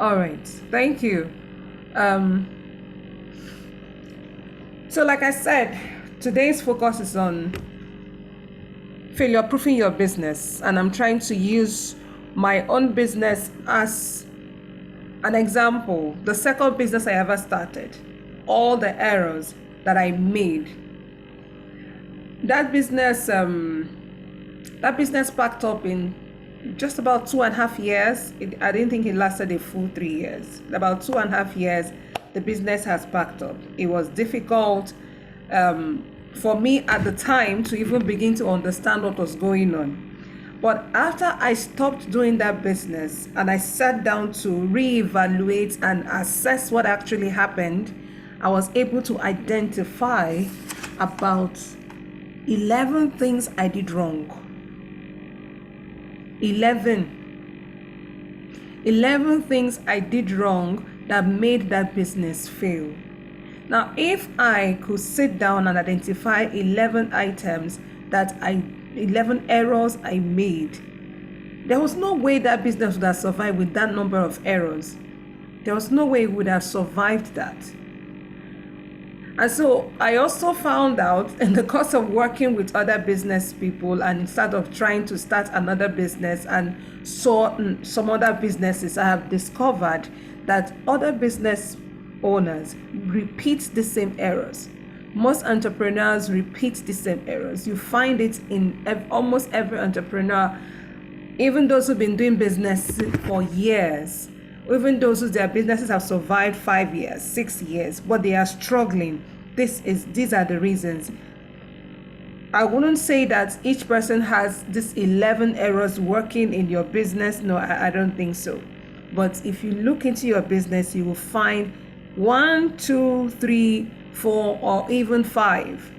All right. Thank you. Um, so like I said, today's focus is on failure proofing your business, and I'm trying to use my own business as an example. The second business I ever started, all the errors that I made. That business packed up in just about 2.5 years. I didn't think it lasted a full 3 years. About 2.5 years, the business has packed up. It was difficult for me at the time to even begin to understand what was going on. But after I stopped doing that business and I sat down to reevaluate and assess what actually happened, I was able to identify about 11 things I did wrong. 11 things I did wrong that made that business fail. Now, if I could sit down and identify 11 errors I made, there was no way that business would have survived with that number of errors. There was no way it would have survived that. And so I also found out in the course of working with other business people and instead of trying to start another business and saw some other businesses, I have discovered that other business owners repeat the same errors. Most entrepreneurs repeat the same errors. You find it in almost every entrepreneur, even those who've been doing business for years, even those whose their businesses have survived 5 years, 6 years, but they are struggling. These are the reasons. I wouldn't say that each person has this 11 errors working in your business. No, I don't think so. But if you look into your business, you will find 1, 2, 3, 4, or even 5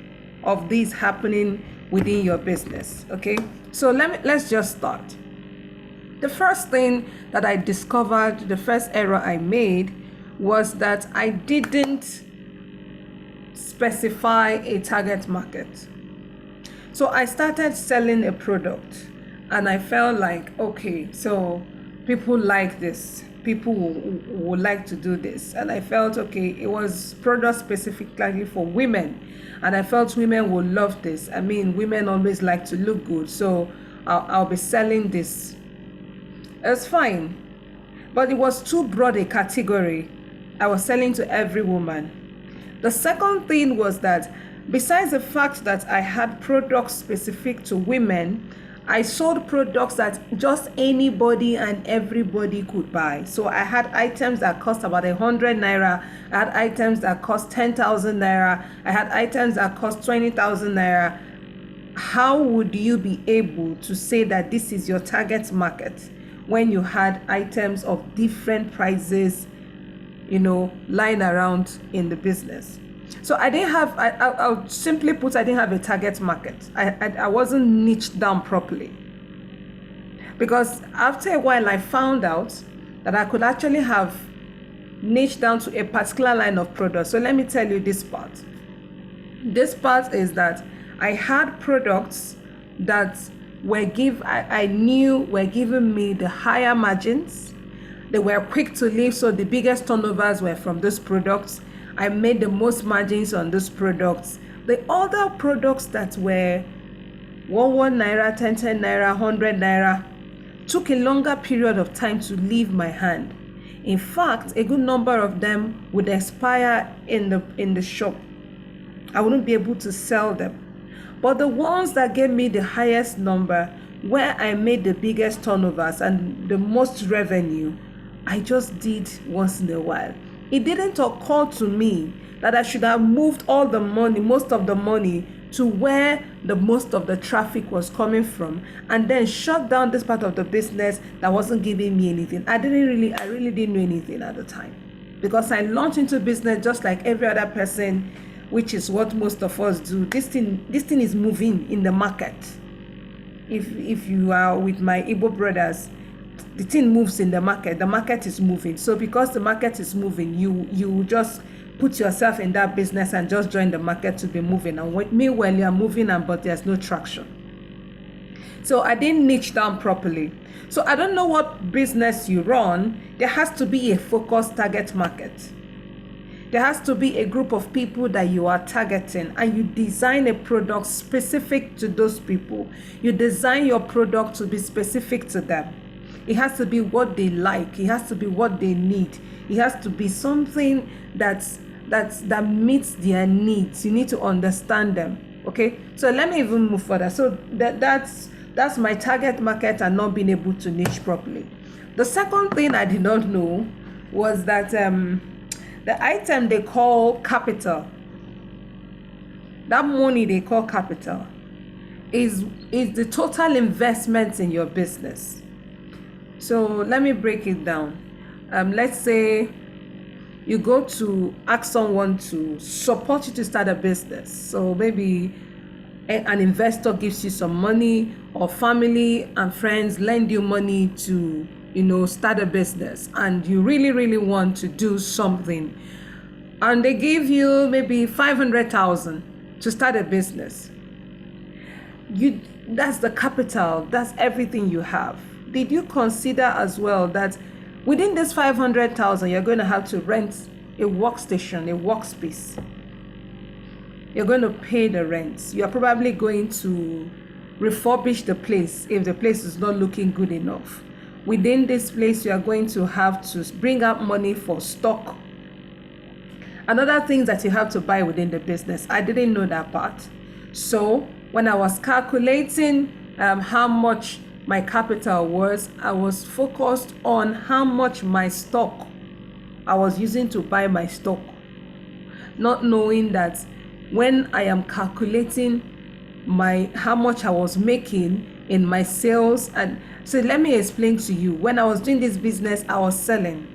of these happening within your business. Okay, so let's just start. The first thing that I discovered, the first error I made, was that I didn't specify a target market. So I started selling a product and I felt like, okay, so people like this, people would like to do this. And I felt, okay, it was product specifically for women. And I felt women would love this. I mean, women always like to look good. So I'll be selling this. It's fine. But it was too broad a category. I was selling to every woman. The second thing was that besides the fact that I had products specific to women, I sold products that just anybody and everybody could buy. So I had items that cost about 100 naira. I had items that cost 10,000 naira. I had items that cost 20,000 naira. How would you be able to say that this is your target market when you had items of different prices, lying around in the business? So I didn't have, I'll simply put, I didn't have a target market. I wasn't niched down properly. Because after a while, I found out that I could actually have niched down to a particular line of products. So let me tell you this part. This part is that I had products that I knew were giving me the higher margins. They were quick to leave, so the biggest turnovers were from those products. I made the most margins on those products. The other products that were 1 naira, 10 naira, 100 naira took a longer period of time to leave my hand. In fact, a good number of them would expire in the shop. I wouldn't be able to sell them. But the ones that gave me the highest number, where I made the biggest turnovers and the most revenue, I just did once in a while. It didn't occur to me that I should have moved all the money, most of the money, to where the most of the traffic was coming from, and then shut down this part of the business that wasn't giving me anything. I really didn't know anything at the time, because I launched into business just like every other person, which is what most of us do. This thing is moving in the market. If you are with my Igbo brothers, the thing moves in the market is moving. So because the market is moving, you just put yourself in that business and just join the market to be moving. And meanwhile, you are moving, but there's no traction. So I didn't niche down properly. So I don't know what business you run. There has to be a focused target market. There has to be a group of people that you are targeting, and you design a product specific to those people. You design your product to be specific to them. It has to be what they like. It has to be what they need. It has to be something that meets their needs. You need to understand them. Okay, so let me even move further. So that's my target market and not being able to niche properly. The second thing I did not know was that the item they call capital, that money they call capital, is the total investment in your business. So let me break it down. Let's say you go to ask someone to support you to start a business. So maybe an investor gives you some money, or family and friends lend you money to, start a business, and you really want to do something, and they give you maybe 500,000 to start a business. That's the capital. That's everything you have. Did you consider as well that within this 500,000, you're going to have to rent a workstation, a workspace? You're going to pay the rent. You're probably going to refurbish the place if the place is not looking good enough. Within this place, you are going to have to bring out money for stock and other things that you have to buy within the business. I didn't know that part. So when I was calculating how much my capital was, I was focused on how much my stock I was using to buy my stock, not knowing that when I am calculating how much I was making in my sales. And so let me explain to you. When I was doing this business, I was selling.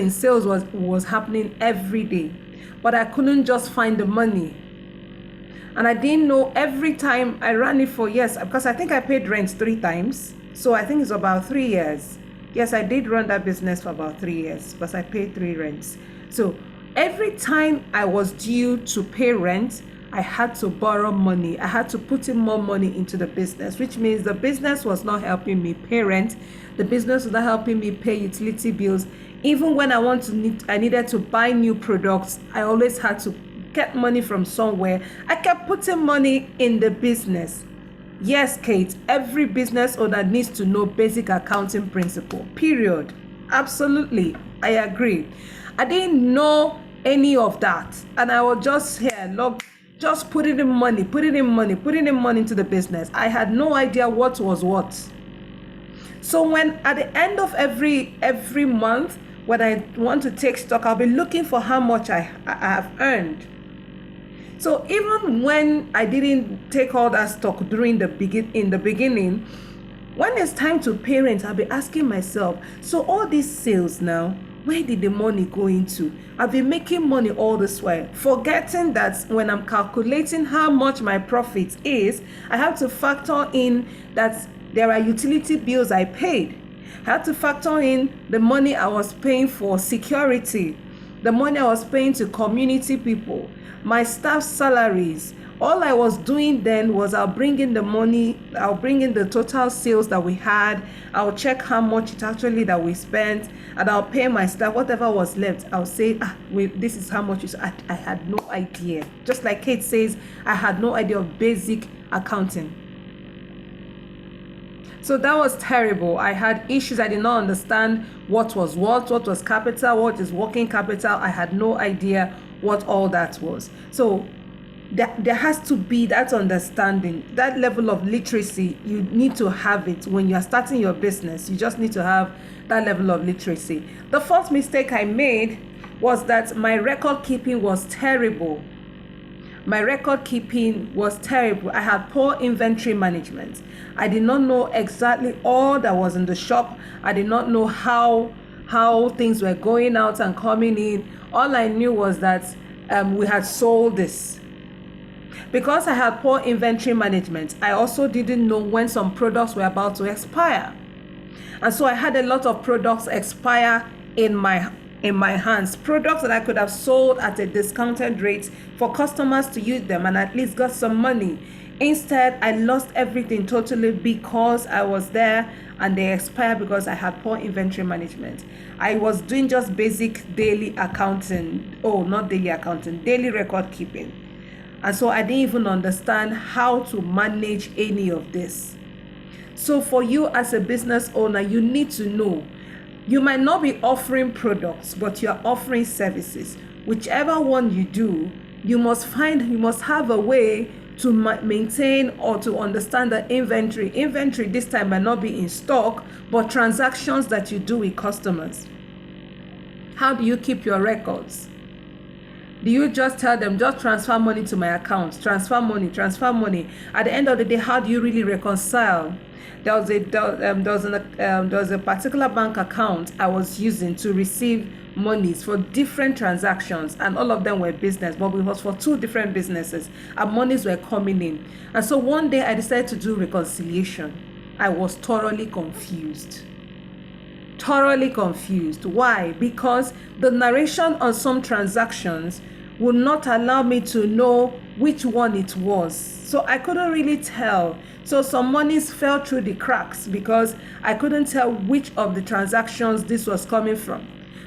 Sales was happening every day, but I couldn't just find the money. And I didn't know every time I ran it for years, because I think I paid rent 3 times. So I think it's about 3 years. Yes, I did run that business for about 3 years, because I paid 3 rents. So every time I was due to pay rent, I had to borrow money. I had to put in more money into the business, which means the business was not helping me pay rent. The business was not helping me pay utility bills. Even when I needed to buy new products, I always had to get money from somewhere. I kept putting money in the business. Yes, Kate, every business owner needs to know basic accounting principle, period. Absolutely, I agree. I didn't know any of that, and I was just here, just putting in money into the business. I had no idea what was what. So when at the end of every month, when I want to take stock, I'll be looking for how much I have earned. So even when I didn't take all that stock in the beginning, when it's time to pay rent, I'll be asking myself, so all these sales now, where did the money go into? I've been making money all this while, forgetting that when I'm calculating how much my profit is, I have to factor in that there are utility bills I paid. I had to factor in the money I was paying for security, the money I was paying to community people, my staff salaries. All I was doing then was I'll bring in the money, I'll bring in the total sales that we had, I'll check how much it actually that we spent, and I'll pay my staff. Whatever was left, I'll say, this is how much. I had no idea. Just like Kate says, I had no idea of basic accounting. So that was terrible. I had issues. I did not understand what was capital, what is working capital. I had no idea what all that was. So there has to be that understanding, that level of literacy. You need to have it when you are starting your business. You just need to have that level of literacy. The first mistake I made was that my record keeping was terrible. I had poor inventory management. I did not know exactly all that was in the shop. I did not know how things were going out and coming in. All I knew was that we had sold this. Because I had poor inventory management, I also didn't know when some products were about to expire. And so I had a lot of products expire in my hands, products that I could have sold at a discounted rate for customers to use them and at least got some money. Instead, I lost everything totally because I was there and they expired because I had poor inventory management. I was doing just basic daily accounting. Oh, not daily accounting, daily record keeping. And so I didn't even understand how to manage any of this. So for you as a business owner, you need to know you might not be offering products, but you're offering services. Whichever one you do, you must have a way to maintain or to understand the inventory. Inventory this time might not be in stock, but transactions that you do with customers. How do you keep your records? Do you just tell them, just transfer money to my account, transfer money? At the end of the day, how do you really reconcile? There was a particular bank account I was using to receive monies for different transactions, and all of them were business, but it was for two different businesses, and monies were coming in. And so one day I decided to do reconciliation. I was thoroughly confused. Why? Because the narration on some transactions would not allow me to know which one it was. So I couldn't really tell. So some monies fell through the cracks because I couldn't tell which of the transactions this was coming from.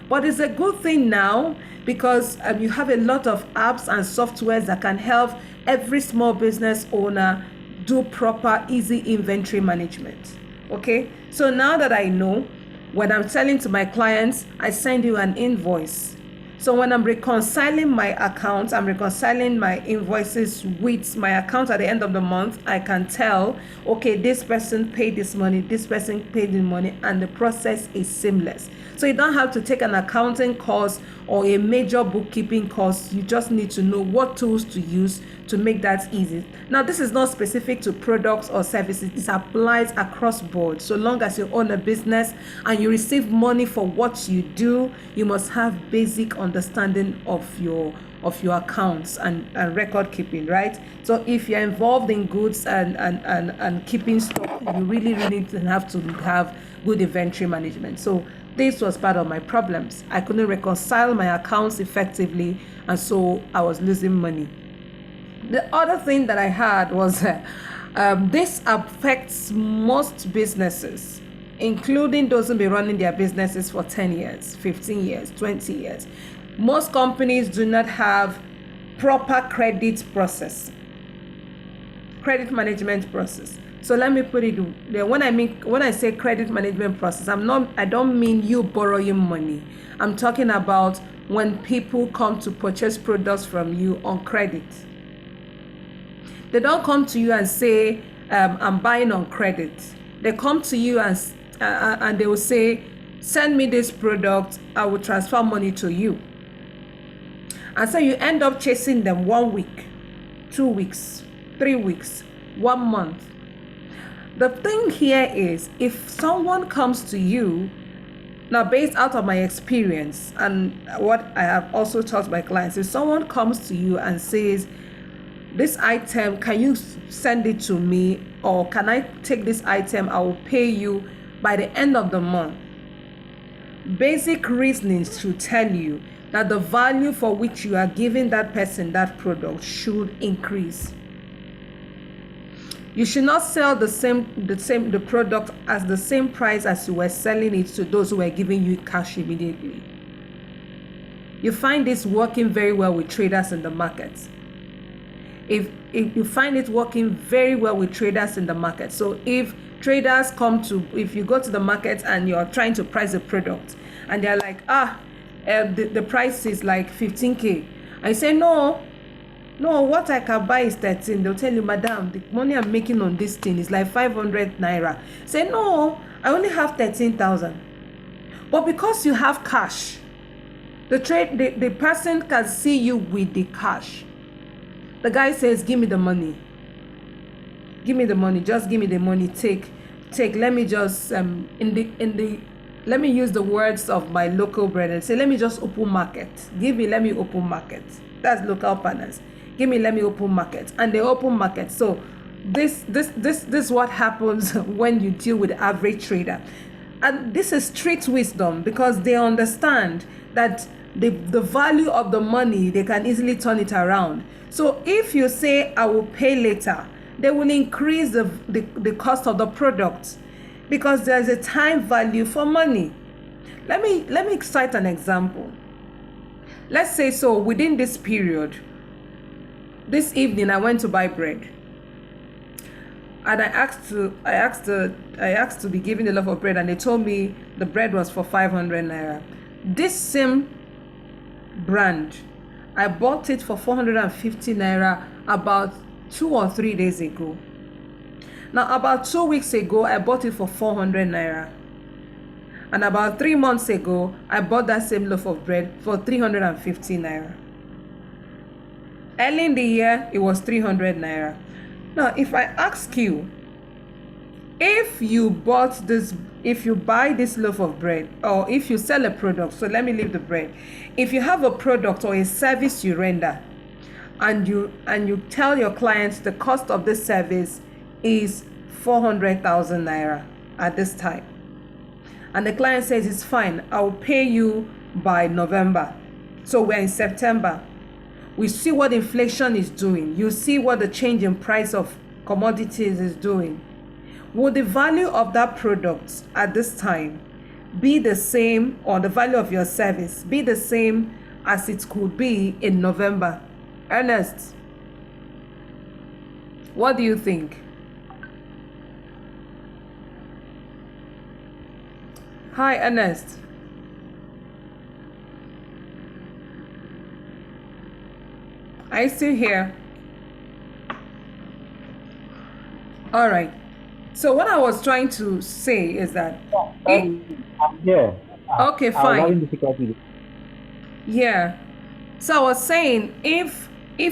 But it's a good thing now because you have a lot of apps and softwares that can help every small business owner do proper, easy inventory management. Okay, so now that I know, when I'm selling to my clients, I send you an invoice. So when I'm reconciling my accounts, I'm reconciling my invoices with my account at the end of the month, I can tell, okay, this person paid this money, this person paid the money, and the process is seamless. So you don't have to take an accounting course or a major bookkeeping course. You just need to know what tools to use to make that easy. Now, this is not specific to products or services. This applies across board. So long as you own a business and you receive money for what you do, you must have basic understanding of your accounts and record keeping, right? So if you're involved in goods and keeping stock, you really have to have good inventory management. So this was part of my problems. I couldn't reconcile my accounts effectively, and so I was losing money. The other thing that I had was this affects most businesses, including those who be running their businesses for 10 years, 15 years, 20 years. Most companies do not have proper credit management process. So let me put it there. When I say credit management process, I don't mean you borrowing money. I'm talking about when people come to purchase products from you on credit. They don't come to you and say, I'm buying on credit. They come to you and they will say, send me this product, I will transfer money to you. And so you end up chasing them 1 week, 2 weeks, 3 weeks, 1 month. The thing here is, if someone comes to you, now based out of my experience and what I have also taught my clients, if someone comes to you and says, this item, can you send it to me, or can I take this item, I will pay you by the end of the month. Basic reasoning should tell you that the value for which you are giving that person that product should increase. You should not sell the product at the same price as you were selling it to those who were giving you cash immediately. You find this working very well with traders in the market. If you find it working very well with traders in the market. So if traders if you go to the market and you're trying to price a product and they're like, the price is like 15K. I say, no, what I can buy is 13. They'll tell you, madam, the money I'm making on this thing is like 500 naira. Say, no, I only have 13,000. But because you have cash, the person can see you with the cash. The guy says, give me the money. Give me the money. Just give me the money. Take. Let me just let me use the words of my local brethren. Say, let me just open market. Let me open market. That's local partners. Let me open market. And they open market. So this is what happens when you deal with the average trader. And this is street wisdom, because they understand that the value of the money, they can easily turn it around. So if you say, I will pay later, they will increase the cost of the product because there's a time value for money. Let me cite an example. Let's say, so within this period, this evening I went to buy bread, and I asked to be given a loaf of bread, and they told me the bread was for 500 naira. This same brand, I bought it for 450 naira about 2 or 3 days ago. Now, about 2 weeks ago, I bought it for 400 naira. And about 3 months ago, I bought that same loaf of bread for 350 naira. Early in the year, it was 300 naira. Now, if I ask you, if you buy this loaf of bread, or if you sell a product, so let me leave the bread. If you have a product or a service you render, and you tell your clients the cost of this service is 400,000 naira at this time, and the client says it's fine, I'll pay you by November. So we're in September. We see what inflation is doing. You see what the change in price of commodities is doing. Would the value of that product at this time be the same, or the value of your service be the same as it could be in November? Ernest, what do you think? Hi, Ernest. Are you still here? All right. So what I was trying to say is that Yeah. okay, I was fine. having difficulty. Yeah. So I was saying, if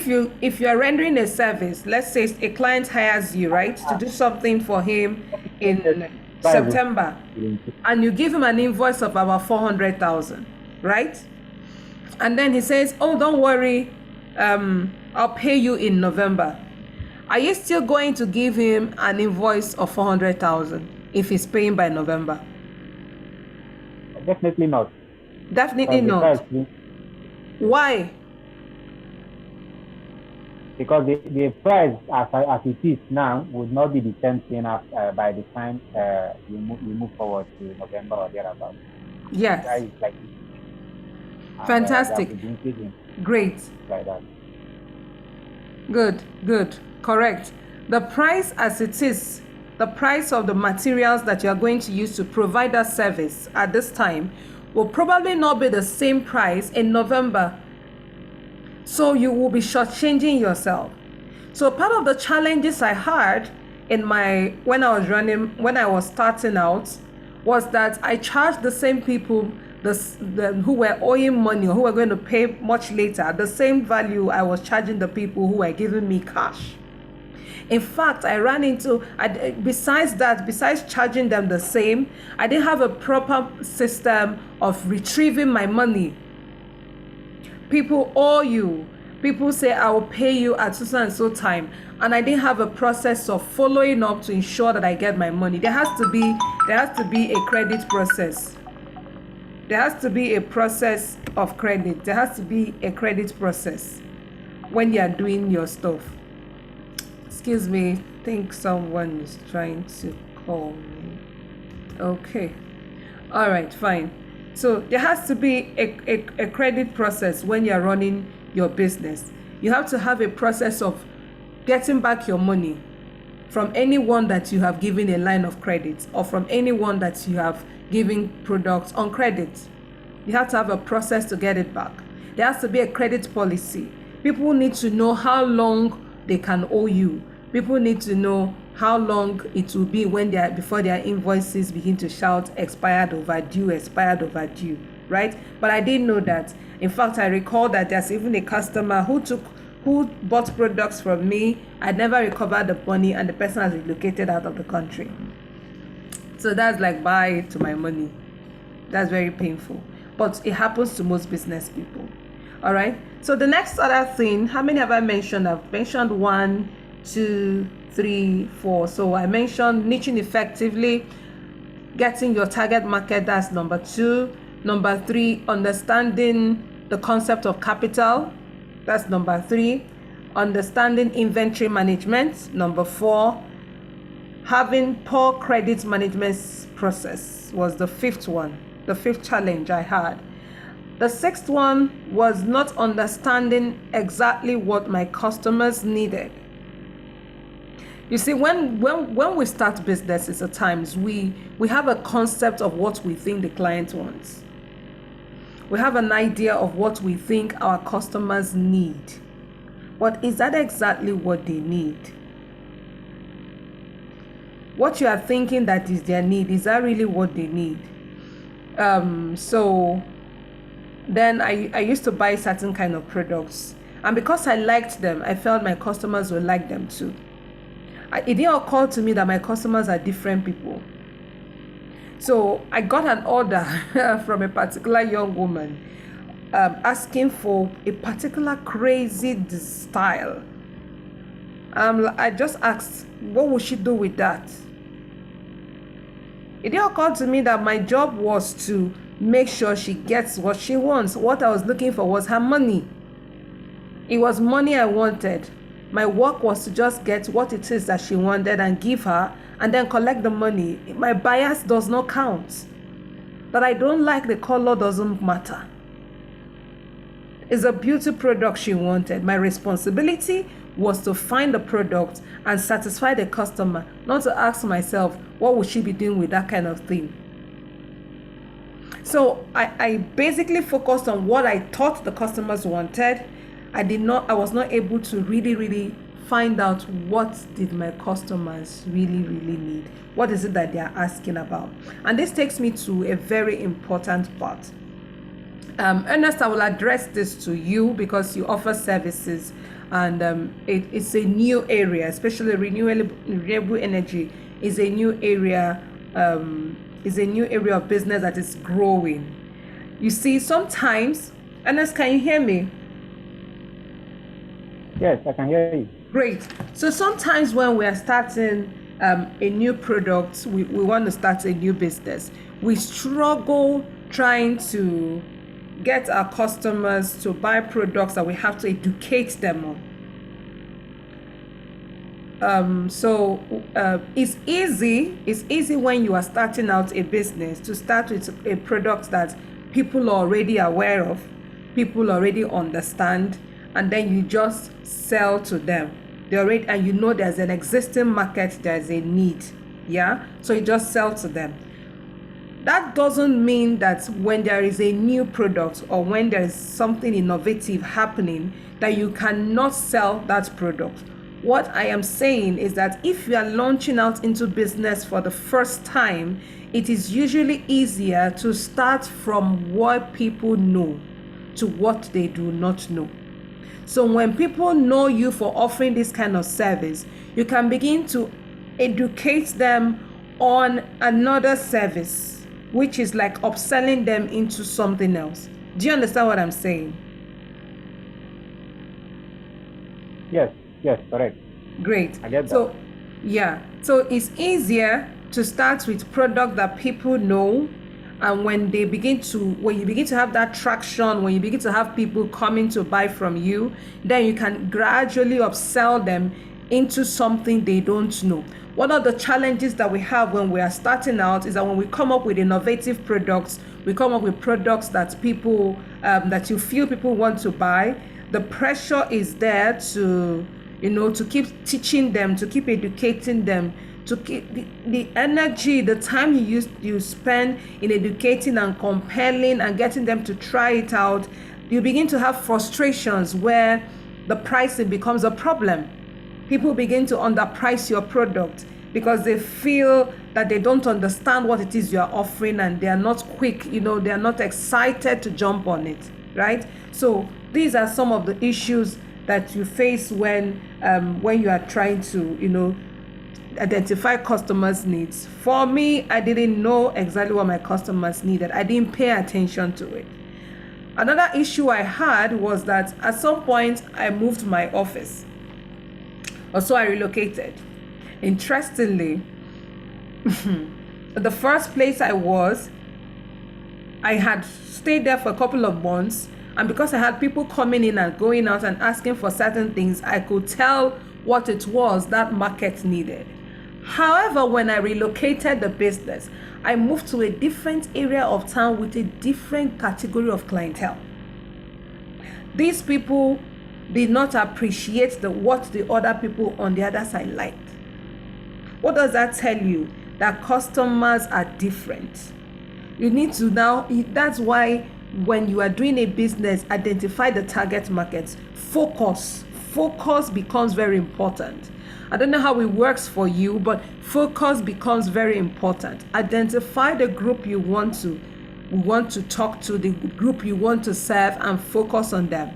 you are rendering a service, let's say a client hires you, right, to do something for him in September, and you give him an invoice of about 400,000, right? And then he says, "Oh, don't worry, I'll pay you in November." Are you still going to give him an invoice of 400,000 if he's paying by November? Definitely not. Definitely The not. price, Why? because the price as it is now would not be the same thing by the time you move forward to November or thereabouts. Yes. That is like Fantastic. that would be increasing Great. like that. Good. Correct. The price as it is, the price of the materials that you are going to use to provide that service at this time will probably not be the same price in November. So you will be shortchanging yourself. So part of the challenges I had when I was starting out, was that I charged the same people who were owing money, or who were going to pay much later, the same value I was charging the people who were giving me cash. In fact, besides charging them the same, I didn't have a proper system of retrieving my money. People owe you. People say, "I will pay you at so and so time," and I didn't have a process of following up to ensure that I get my money. There has to be a credit process. There has to be a process of credit. There has to be a credit process when you are doing your stuff. Excuse me, I think someone is trying to call me. Okay. All right, fine. So there has to be a credit process when you're running your business. You have to have a process of getting back your money from anyone that you have given a line of credit, or from anyone that you have given products on credit. You have to have a process to get it back. There has to be a credit policy. People need to know how long they can owe you. People need to know how long it will be before their invoices begin to shout expired, overdue, right? But I didn't know that. In fact, I recall that there's even a customer who bought products from me. I never recovered the money, and the person has relocated out of the country. So that's like bye to my money. That's very painful. But it happens to most business people. All right. So the next other thing, how many have I mentioned? I've mentioned 1, 2, 3, 4. So I mentioned niching effectively, getting your target market. That's number 2. Number 3, understanding the concept of capital. That's number 3. understanding inventory management. Number 4, having poor credit management process was the 5th one, the 5th challenge I had. The 6th one was not understanding exactly what my customers needed. You see, when we start businesses, at times we have a concept of what we think the client wants. We have an idea of what we think our customers need. But is that exactly what they need? What you are thinking that is their need, is that really what they need? So then I used to buy certain kind of products, and because I liked them, I felt my customers would like them too. It didn't occur to me that my customers are different people. So I got an order from a particular young woman asking for a particular crazy style. I just asked, what would she do with that? It didn't occur to me that my job was to make sure she gets what she wants. What I was looking for was her money. It was money I wanted. My work was to just get what it is that she wanted and give her, and then collect the money. My bias does not count. That I don't like the color doesn't matter. It's a beauty product she wanted. My responsibility was to find the product and satisfy the customer, not to ask myself, what would she be doing with that kind of thing? So I basically focused on what I thought the customers wanted. I was not able to really find out what did my customers really need. What is it that they are asking about? And this takes me to a very important part. Ernest, I will address this to you because you offer services, and it's a new area, especially renewable energy is a new area. Is a new area of business that is growing. You see, sometimes, Ernest, can you hear me? Yes, I can hear you. Great. So sometimes when we are starting a new product, we want to start a new business, we struggle trying to get our customers to buy products that we have to educate them on. It's easy when you are starting out a business to start with a product that people are already aware of, people already understand, and then you just sell to them. They already, and you know there's an existing market, there's a need, yeah? So you just sell to them. That doesn't mean that when there is a new product or when there is something innovative happening, that you cannot sell that product. What I am saying is that if you are launching out into business for the first time, it is usually easier to start from what people know to what they do not know. So when people know you for offering this kind of service, you can begin to educate them on another service, which is like upselling them into something else. Do you understand what I'm saying? Yes, correct. Great. I get that. So, yeah. So it's easier to start with product that people know, and when you begin to have that traction, when you begin to have people coming to buy from you, then you can gradually upsell them into something they don't know. One of the challenges that we have when we are starting out is that when we come up with innovative products, we come up with products that people, that you feel people want to buy, the pressure is there to keep teaching them, to keep educating them, to keep the energy, the time you spend in educating and compelling and getting them to try it out. You begin to have frustrations where the pricing becomes a problem. People begin to underprice your product because they feel that they don't understand what it is you are offering, and they are not quick, they are not excited to jump on it, right? So these are some of the issues that you face when you are trying to, identify customers' needs. For me, I didn't know exactly what my customers needed. I didn't pay attention to it. Another issue I had was that at some point I moved my office. Also, I relocated. Interestingly, the first place I had stayed there for a couple of months, And because I had people coming in and going out and asking for certain things, I could tell what it was that market needed. However, when I relocated the business, I moved to a different area of town with a different category of clientele. These people did not appreciate what the other people on the other side liked. What does that tell you? That customers are different. You need to now, that's why when you are doing a business, identify the target markets. Focus becomes very important. I don't know how it works for you, but focus becomes very important. Identify the group you want to talk to, the group you want to serve, and focus on them.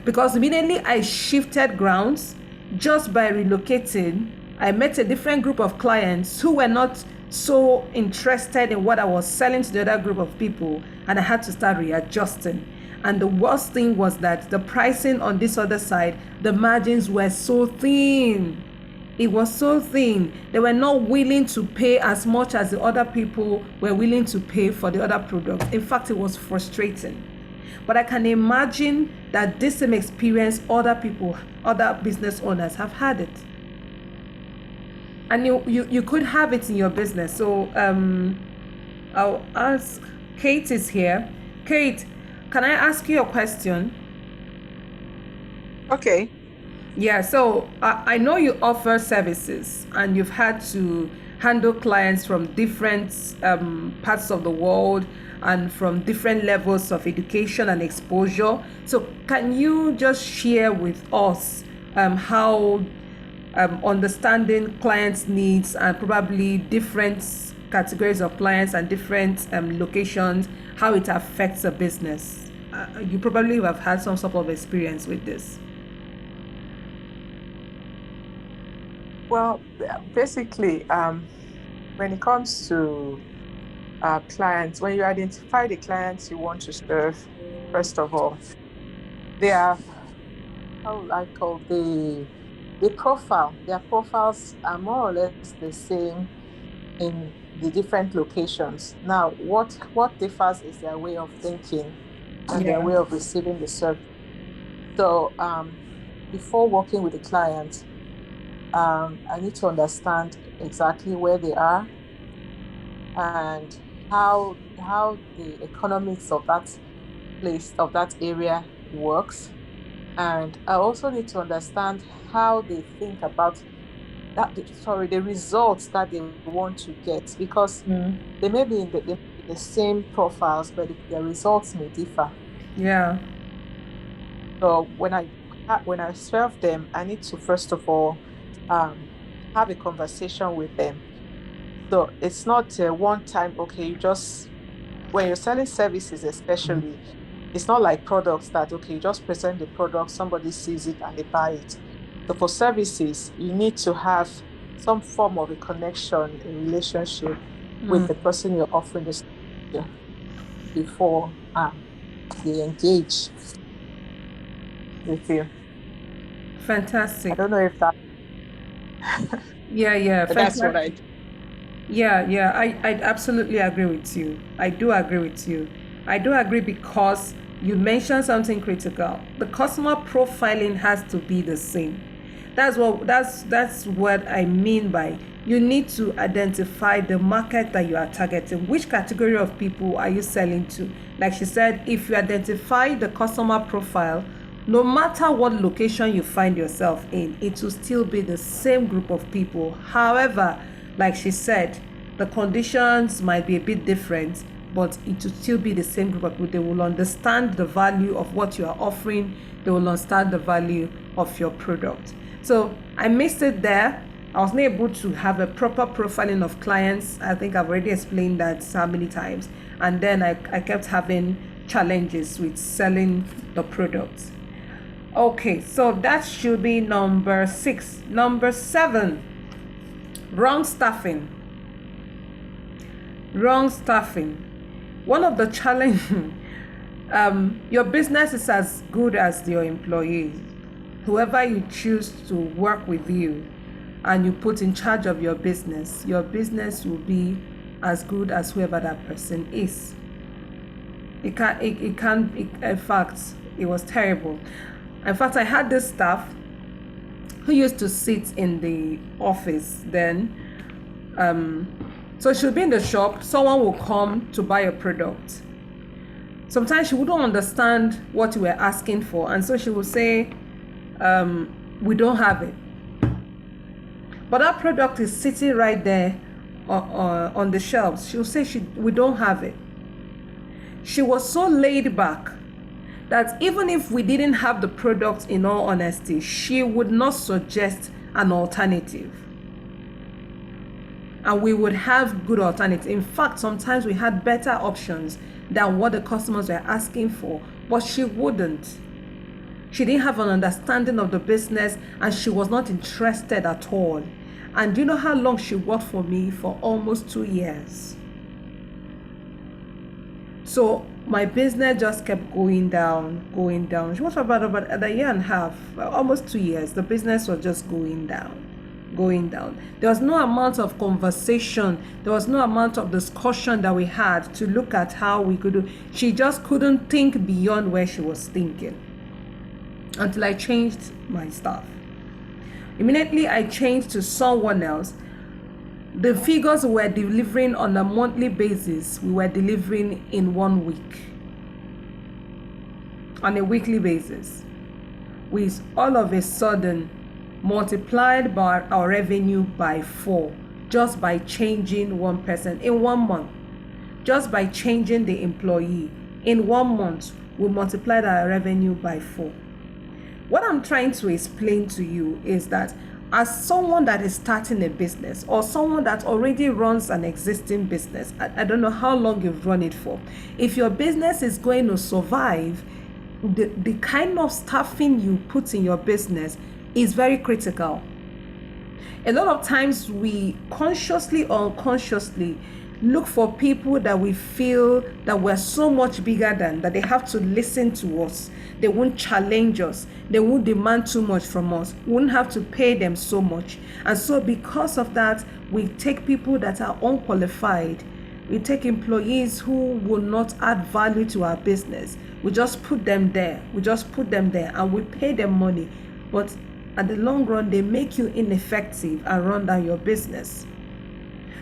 Because immediately I shifted grounds, just by relocating, I met a different group of clients who were not so interested in what I was selling to the other group of people, and I had to start readjusting. And the worst thing was that the pricing on this other side, the margins were so thin. It was so thin. They were not willing to pay as much as the other people were willing to pay for the other products. In fact, it was frustrating. But I can imagine that this same experience other people, other business owners have had it. And you could have it in your business. So I'll ask, Kate is here. Kate, can I ask you a question? Okay. Yeah, so I know you offer services and you've had to handle clients from different parts of the world and from different levels of education and exposure. So can you just share with us how understanding clients' needs and probably different categories of clients and different locations, how it affects a business? You probably have had some sort of experience with this. Well, basically, when it comes to clients, when you identify the clients you want to serve, first of all, they are, how would I call the profile. Their profiles are more or less the same in the different locations. Now, what differs is their way of thinking and their Yeah. way of receiving the service. So, before working with the client, I need to understand exactly where they are and how the economics of that place, of that area works. And I also need to understand how they think about the results that they want to get, because Mm. they may be in the same profiles, but the results may differ. Yeah. So when I serve them, I need to first of all um, have a conversation with them. So it's not a one time, okay, you just, when you're selling services, especially, it's not like products that, okay, you just present the product, somebody sees it and they buy it. So for services, you need to have some form of a connection, a relationship with the person you're offering the service to before they engage with you. I Fantastic. don't know if that, Yeah, but that's what I fantastic. do. Yeah, I absolutely agree with you. I do agree with you. I do agree because you mentioned something critical. The customer profiling has to be the same. That's what I mean by you need to identify the market that you are targeting. Which category of people are you selling to? Like she said, if you identify the customer profile, no matter what location you find yourself in, it will still be the same group of people. However, like she said, the conditions might be a bit different, but it will still be the same group of people. They will understand the value of what you are offering. They will understand the value of your product. So I missed it there. I was not able to have a proper profiling of clients. I think I've already explained that so many times. And then I kept having challenges with selling the product. Okay, so that should be number 6. Number 7, wrong staffing. Wrong staffing. One of the challenges, your business is as good as your employees. Whoever you choose to work with you and you put in charge of your business will be as good as whoever that person is. In fact, It was terrible. In fact, I had this staff who used to sit in the office then. So she'll be in the shop, someone will come to buy a product. Sometimes she wouldn't understand what you were asking for, and so she will say, we don't have it. But that product is sitting right there on the shelves. She'll say we don't have it. She was so laid back that even if we didn't have the product, in all honesty, she would not suggest an alternative. And we would have good alternatives. In fact, sometimes we had better options than what the customers were asking for, but she wouldn't. She didn't have an understanding of the business, and she was not interested at all. And do you know how long she worked for me? For almost 2 years. So my business just kept going down. She was about a year and a half, almost 2 years. The business was just going down. There was no amount of conversation. There was no amount of discussion that we had to look at how we could do. She just couldn't think beyond where she was thinking until I changed my staff. Immediately I changed to someone else. The figures we were delivering on a monthly basis, we were delivering in 1 week. On a weekly basis. We all of a sudden multiplied by our revenue by 4 just by changing one person in 1 month. Just by changing the employee in 1 month, we multiplied our revenue by 4. What I'm trying to explain to you is that as someone that is starting a business, or someone that already runs an existing business, I don't know how long you've run it for, if your business is going to survive, the kind of staffing you put in your business is very critical. A lot of times we consciously or unconsciously look for people that we feel that we're so much bigger than, that they have to listen to us. They won't challenge us. They won't demand too much from us. We won't have to pay them so much. And so because of that, we take people that are unqualified. We take employees who will not add value to our business. We just put them there. And we pay them money. But at the long run, they make you ineffective and run down your business.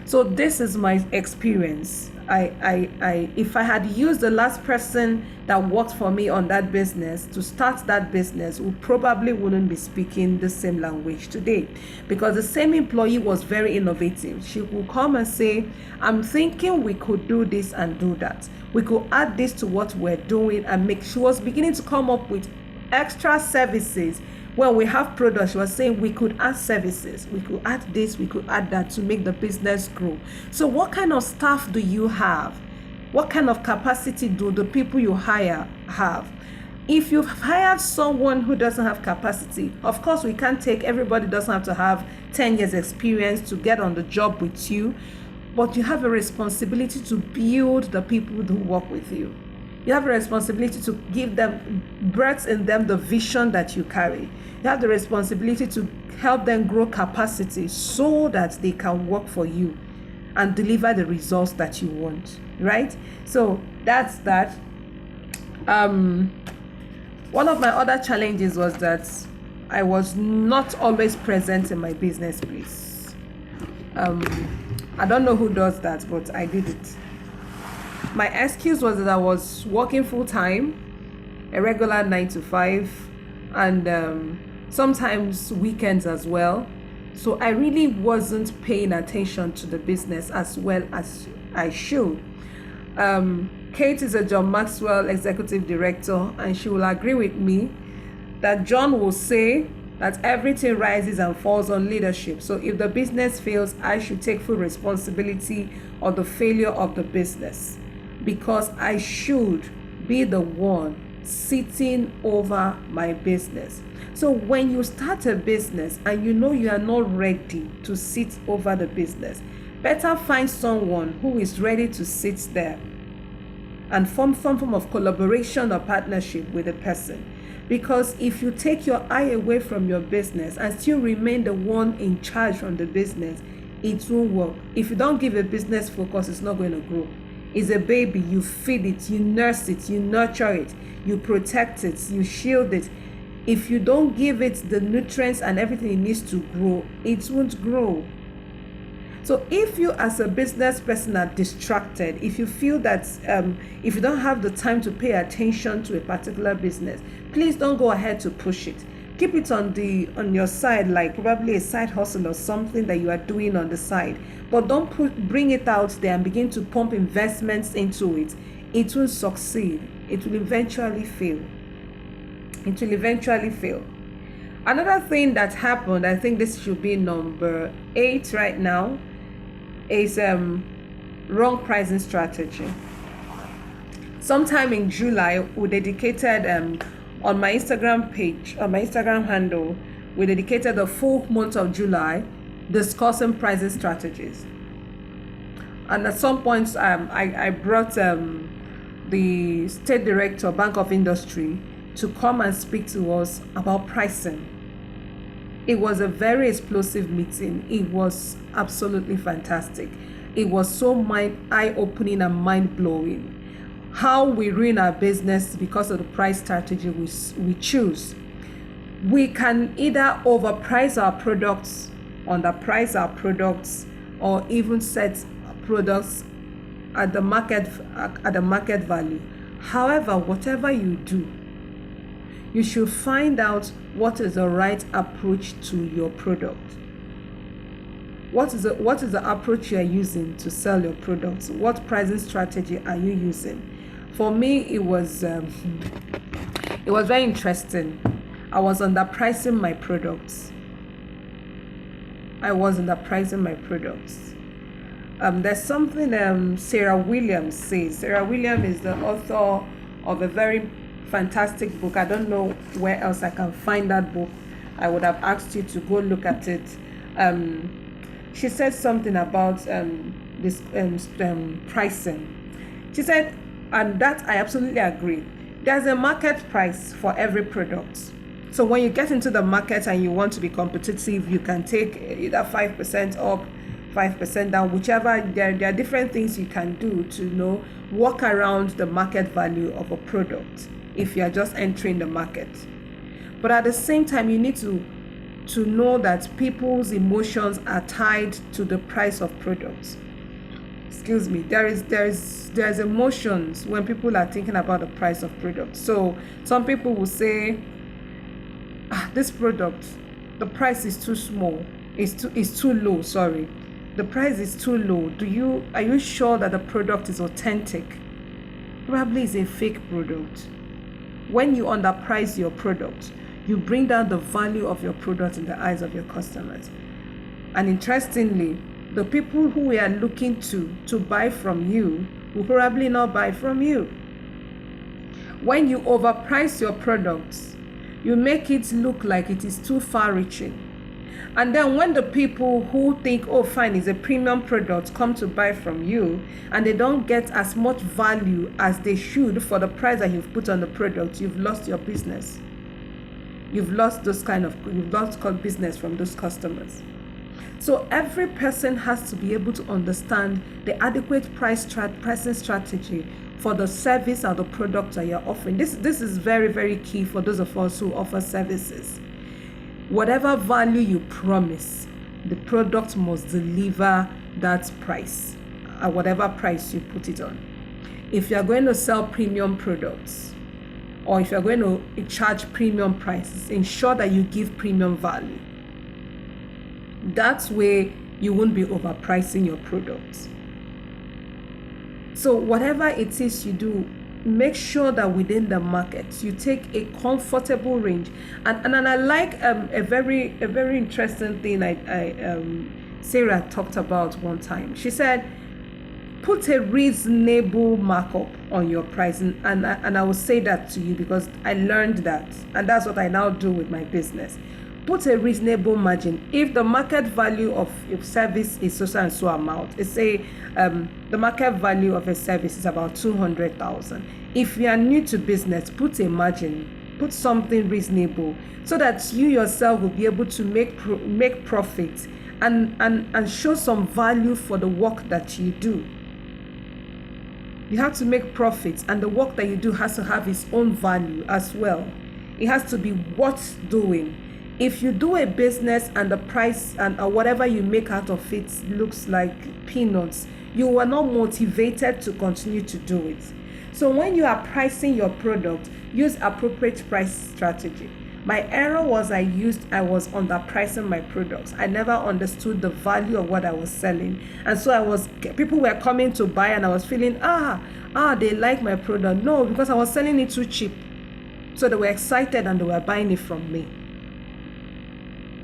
So this is my experience. If I had used the last person that worked for me on that business to start that business, we probably wouldn't be speaking the same language today, because the same employee was very innovative. She would come and say, I'm thinking we could do this and do that. We could add this to what we're doing, and she was beginning to come up with extra services. When we have products, she was saying we could add services, we could add this, we could add that to make the business grow. So what kind of staff do you have? What kind of capacity do the people you hire have? If you've hired someone who doesn't have capacity, of course we can't take, everybody doesn't have to have 10 years experience to get on the job with you, but you have a responsibility to build the people who work with you. You have a responsibility to give them, breath in them, the vision that you carry. You have the responsibility to help them grow capacity so that they can work for you and deliver the results that you want, right? So that's that. One of my other challenges was that I was not always present in my business place. I don't know who does that, but I did it. My excuse was that I was working full-time, a regular 9 to 5, and sometimes weekends as well. So I really wasn't paying attention to the business as well as I should. Kate is a John Maxwell executive director, and she will agree with me that John will say that everything rises and falls on leadership. So if the business fails, I should take full responsibility of the failure of the business, because I should be the one sitting over my business. So when you start a business and you know you are not ready to sit over the business, better find someone who is ready to sit there and form some form of collaboration or partnership with the person. Because if you take your eye away from your business and still remain the one in charge from the business, it won't work. If you don't give a business focus, it's not going to grow. It's a baby. You feed it, you nurse it, you nurture it, you protect it, you shield it. If you don't give it the nutrients and everything it needs to grow, it won't grow. So if you as a business person are distracted, if you feel that if you don't have the time to pay attention to a particular business, please don't go ahead to push it. Keep it on your side, like probably a side hustle or something that you are doing on the side. But don't bring it out there and begin to pump investments into it. It will succeed. It will eventually fail. It will eventually fail. Another thing that happened, I think this should be number 8 right now, is wrong pricing strategy. Sometime in July, we dedicated on my Instagram page, on my Instagram handle, we dedicated the full month of July discussing pricing strategies. And at some points, I brought the State Director, Bank of Industry, to come and speak to us about pricing. It was a very explosive meeting. It was absolutely fantastic. It was so eye-opening and mind-blowing. How we ruin our business because of the price strategy we choose. We can either overprice our products, underprice our products, or even set products at the market value. However, whatever you do, you should find out what is the right approach to your product. What is the approach you are using to sell your products? What pricing strategy are you using? For me, it was very interesting. I was underpricing my products. There's something Sarah Williams says. Sarah Williams is the author of a very fantastic book. I don't know where else I can find that book. I would have asked you to go look at it. She said something about this pricing. She said, and that I absolutely agree, there's a market price for every product. So when you get into the market and you want to be competitive, you can take either 5% up, 5% down, whichever. There are different things you can do to work around the market value of a product if you are just entering the market. But at the same time, you need to know that people's emotions are tied to the price of products. Excuse me. There's emotions when people are thinking about the price of products. So some people will say, this product, the price is too small. It's too low. Sorry, the price is too low. Are you sure that the product is authentic? Probably it's a fake product. When you underprice your product, you bring down the value of your product in the eyes of your customers. And interestingly, the people who we are looking to buy from you will probably not buy from you. When you overprice your products, you make it look like it is too far-reaching. And then when the people who think, oh fine, it's a premium product, come to buy from you, and they don't get as much value as they should for the price that you've put on the product, you've lost your business. You've lost business from those customers. So every person has to be able to understand the adequate pricing strategy for the service or the product that you're offering. This is very, very key for those of us who offer services. Whatever value you promise, the product must deliver that price at whatever price you put it on. If you're going to sell premium products, or if you're going to charge premium prices, ensure that you give premium value. That way you won't be overpricing your products. So whatever it is you do, make sure that within the market you take a comfortable range. And I like a very interesting thing Sarah talked about one time. She said, put a reasonable markup on your pricing, and I will say that to you because I learned that, and that's what I now do with my business. Put a reasonable margin. If the market value of your service is so and so amount, let's say the market value of a service is about 200,000. If you are new to business, put a margin, put something reasonable, so that you yourself will be able to make profit and show some value for the work that you do. You have to make profits, and the work that you do has to have its own value as well. It has to be worth doing. If you do a business and the price and whatever you make out of it looks like peanuts, you are not motivated to continue to do it. So when you are pricing your product, use appropriate price strategy. My error was I was underpricing my products. I never understood the value of what I was selling. And so people were coming to buy, and I was feeling, they like my product. No, because I was selling it too cheap. So they were excited and they were buying it from me,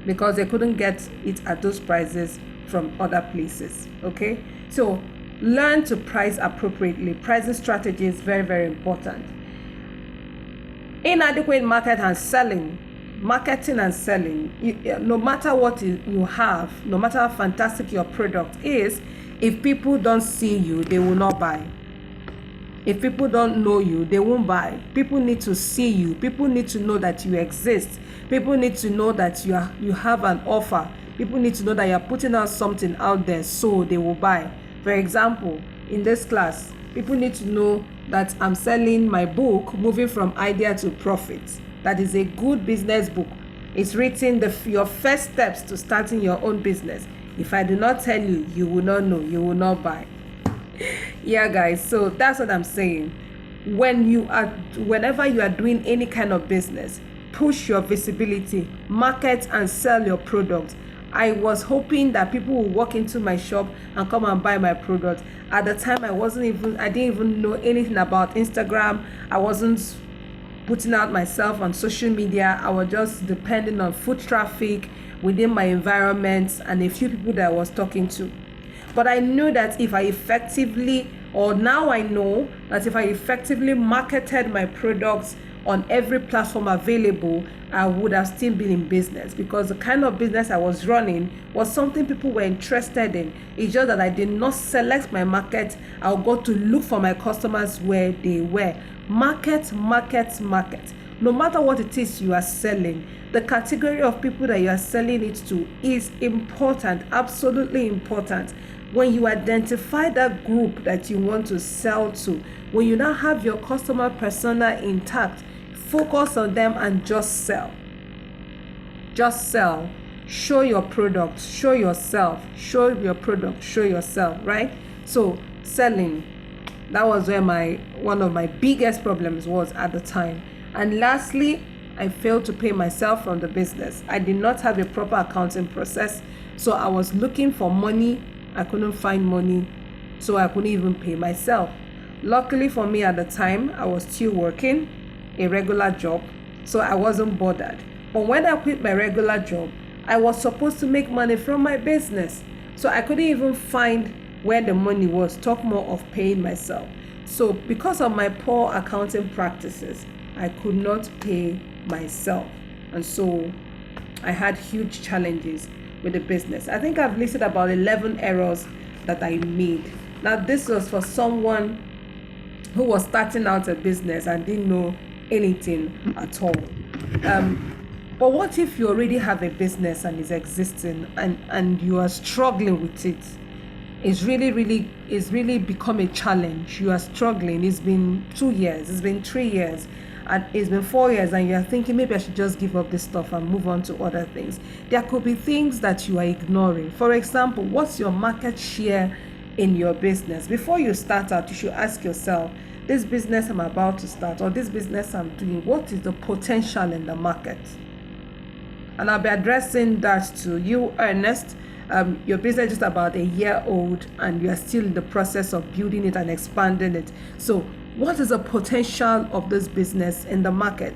because they couldn't get it at those prices from other places. Okay, so learn to price appropriately. Pricing strategy is very, very important. Inadequate marketing and selling, no matter what you have, no matter how fantastic your product is, if people don't see you, they will not buy. If people don't know you, they won't buy. People need to see you. People need to know that you exist. People need to know that you have an offer. People need to know that you're putting out something out there, so they will buy. For example, in this class, people need to know that I'm selling my book, Moving from Idea to Profit. That is a good business book. It's written your first steps to starting your own business. If I do not tell you, you will not know, you will not buy. Yeah, guys, so that's what I'm saying. Whenever you are doing any kind of business, push your visibility, market and sell your product. I was hoping that people will walk into my shop and come and buy my product. At the time, I didn't even know anything about Instagram. I wasn't putting out myself on social media. I was just depending on foot traffic within my environment and a few people that I was talking to. But I knew that if I effectively marketed my products on every platform available, I would have still been in business, because the kind of business I was running was something people were interested in. It's just that I did not select my market. I got to look for my customers where they were. Market. No matter what it is you are selling, the category of people that you are selling it to is important, absolutely important. When you identify that group that you want to sell to, when you now have your customer persona intact, focus on them and just sell. Just sell. Show your product, show yourself, show your product, show yourself, right? So selling, that was where one of my biggest problems was at the time. And lastly, I failed to pay myself from the business. I did not have a proper accounting process. So I was looking for money. I couldn't find money, so I couldn't even pay myself. Luckily for me at the time, I was still working a regular job, so I wasn't bothered. But when I quit my regular job, I was supposed to make money from my business. So I couldn't even find where the money was, talk more of paying myself. So because of my poor accounting practices, I could not pay myself. And so I had huge challenges with the business. I think I've listed about 11 errors that I made. Now this was for someone who was starting out a business and didn't know anything at all. But what if you already have a business and is existing and you are struggling with it? It's really become a challenge. You are struggling. It's been 2 years, it's been 3 years, and it's been 4 years, and you're thinking maybe I should just give up this stuff and move on to other things. There could be things that you are ignoring. For example, what's your market share in your business? Before you start out, you should ask yourself, this business I'm about to start, or this business I'm doing, what is the potential in the market? And I'll be addressing that to you, Ernest. Your business is about a year old and you are still in the process of building it and expanding it. So what is the potential of this business in the market?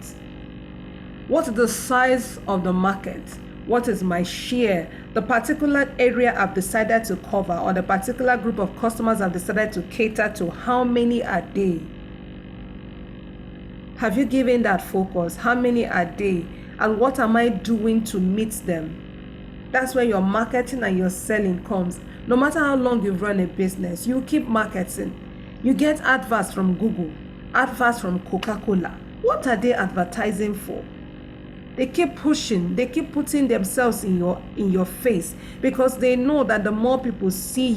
What is the size of the market? What is my share? The particular area I've decided to cover, or the particular group of customers I've decided to cater to, how many are they? Have you given that focus? How many are they? And what am I doing to meet them? That's where your marketing and your selling comes. No matter how long you've run a business, you keep marketing. You get adverts from Google, adverts from Coca-Cola. What are they advertising for? They keep pushing, they keep putting themselves in your face, because they know that the more people see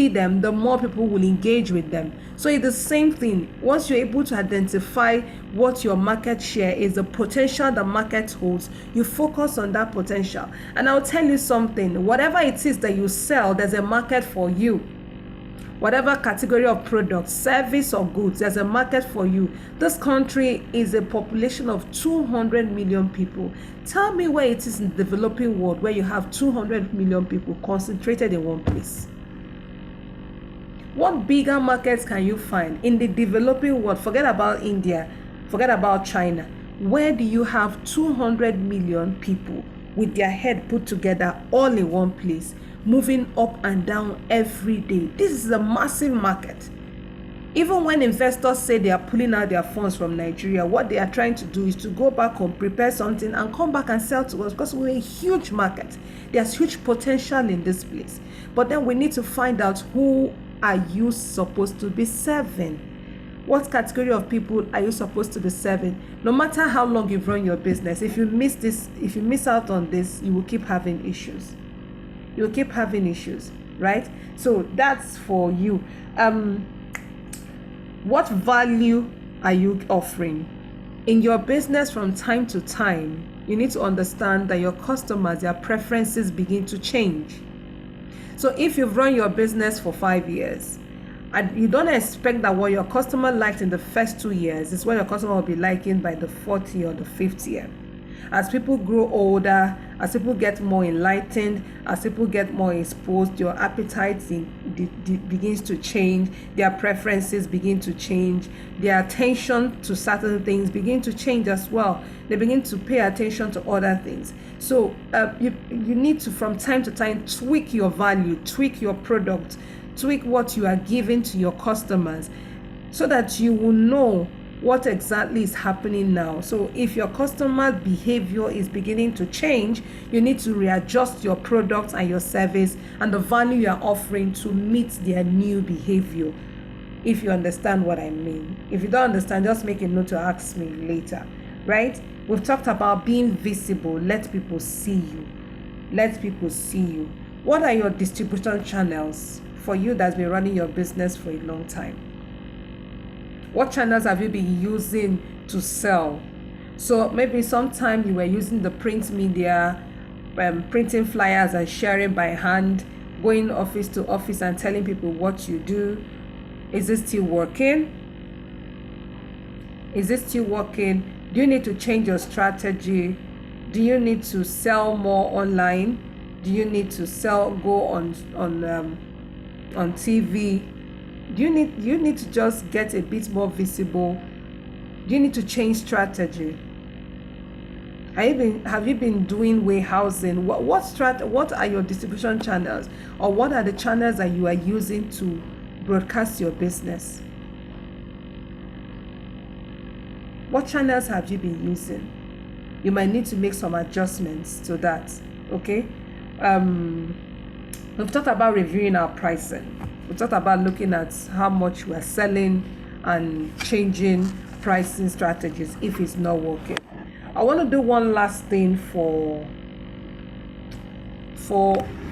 them, the more people will engage with them. So it's the same thing. Once you're able to identify what your market share is, the potential the market holds, you focus on that potential. And I'll tell you something, whatever it is that you sell, there's a market for you. Whatever category of product, service or goods, there's a market for you. This country is a population of 200 million people. Tell me where it is in the developing world where you have 200 million people concentrated in one place. What bigger markets can you find in the developing world? Forget about India, forget about China. Where do you have 200 million people with their head put together all in one place, moving up and down every day? This is a massive market. Even when investors say they are pulling out their funds from Nigeria, what they are trying to do is to go back home, prepare something, and come back and sell to us, because we're a huge market. There's huge potential in this place. But then we need to find out, who are you supposed to be serving? What category of people are you supposed to be serving? No matter how long you've run your business, if you miss out on this, you will keep having issues. You'll keep having issues, right? So that's for you. What value are you offering? In your business, from time to time, you need to understand that your customers, their preferences begin to change. So if you've run your business for 5 years, and you don't expect that what your customer liked in the first 2 years is what your customer will be liking by the 4th year or the 5th year. As people grow older, as people get more enlightened, as people get more exposed, your appetite begins to change, their preferences begin to change, their attention to certain things begin to change as well. They begin to pay attention to other things. So you need to, from time to time, tweak your value, tweak your product, tweak what you are giving to your customers, so that you will know what exactly is happening now. So if your customer behavior is beginning to change, you need to readjust your product and your service and the value you are offering to meet their new behavior, if you understand what I mean. If you don't understand, just make a note to ask me later, right? We've talked about being visible. Let people see you. Let people see you. What are your distribution channels for you that's been running your business for a long time? What channels have you been using to sell? So maybe sometime you were using the print media, printing flyers and sharing by hand, going office to office and telling people what you do. Is it still working? Is it still working? Do you need to change your strategy? Do you need to sell more online? Do you need to go on TV? Do you need to just get a bit more visible? Do you need to change strategy? Have you been doing warehousing? What are your distribution channels, or what are the channels that you are using to broadcast your business? What channels have you been using? You might need to make some adjustments to that. Okay. We've talked about reviewing our pricing. We talked about looking at how much we're selling and changing pricing strategies if it's not working. I want to do one last thing for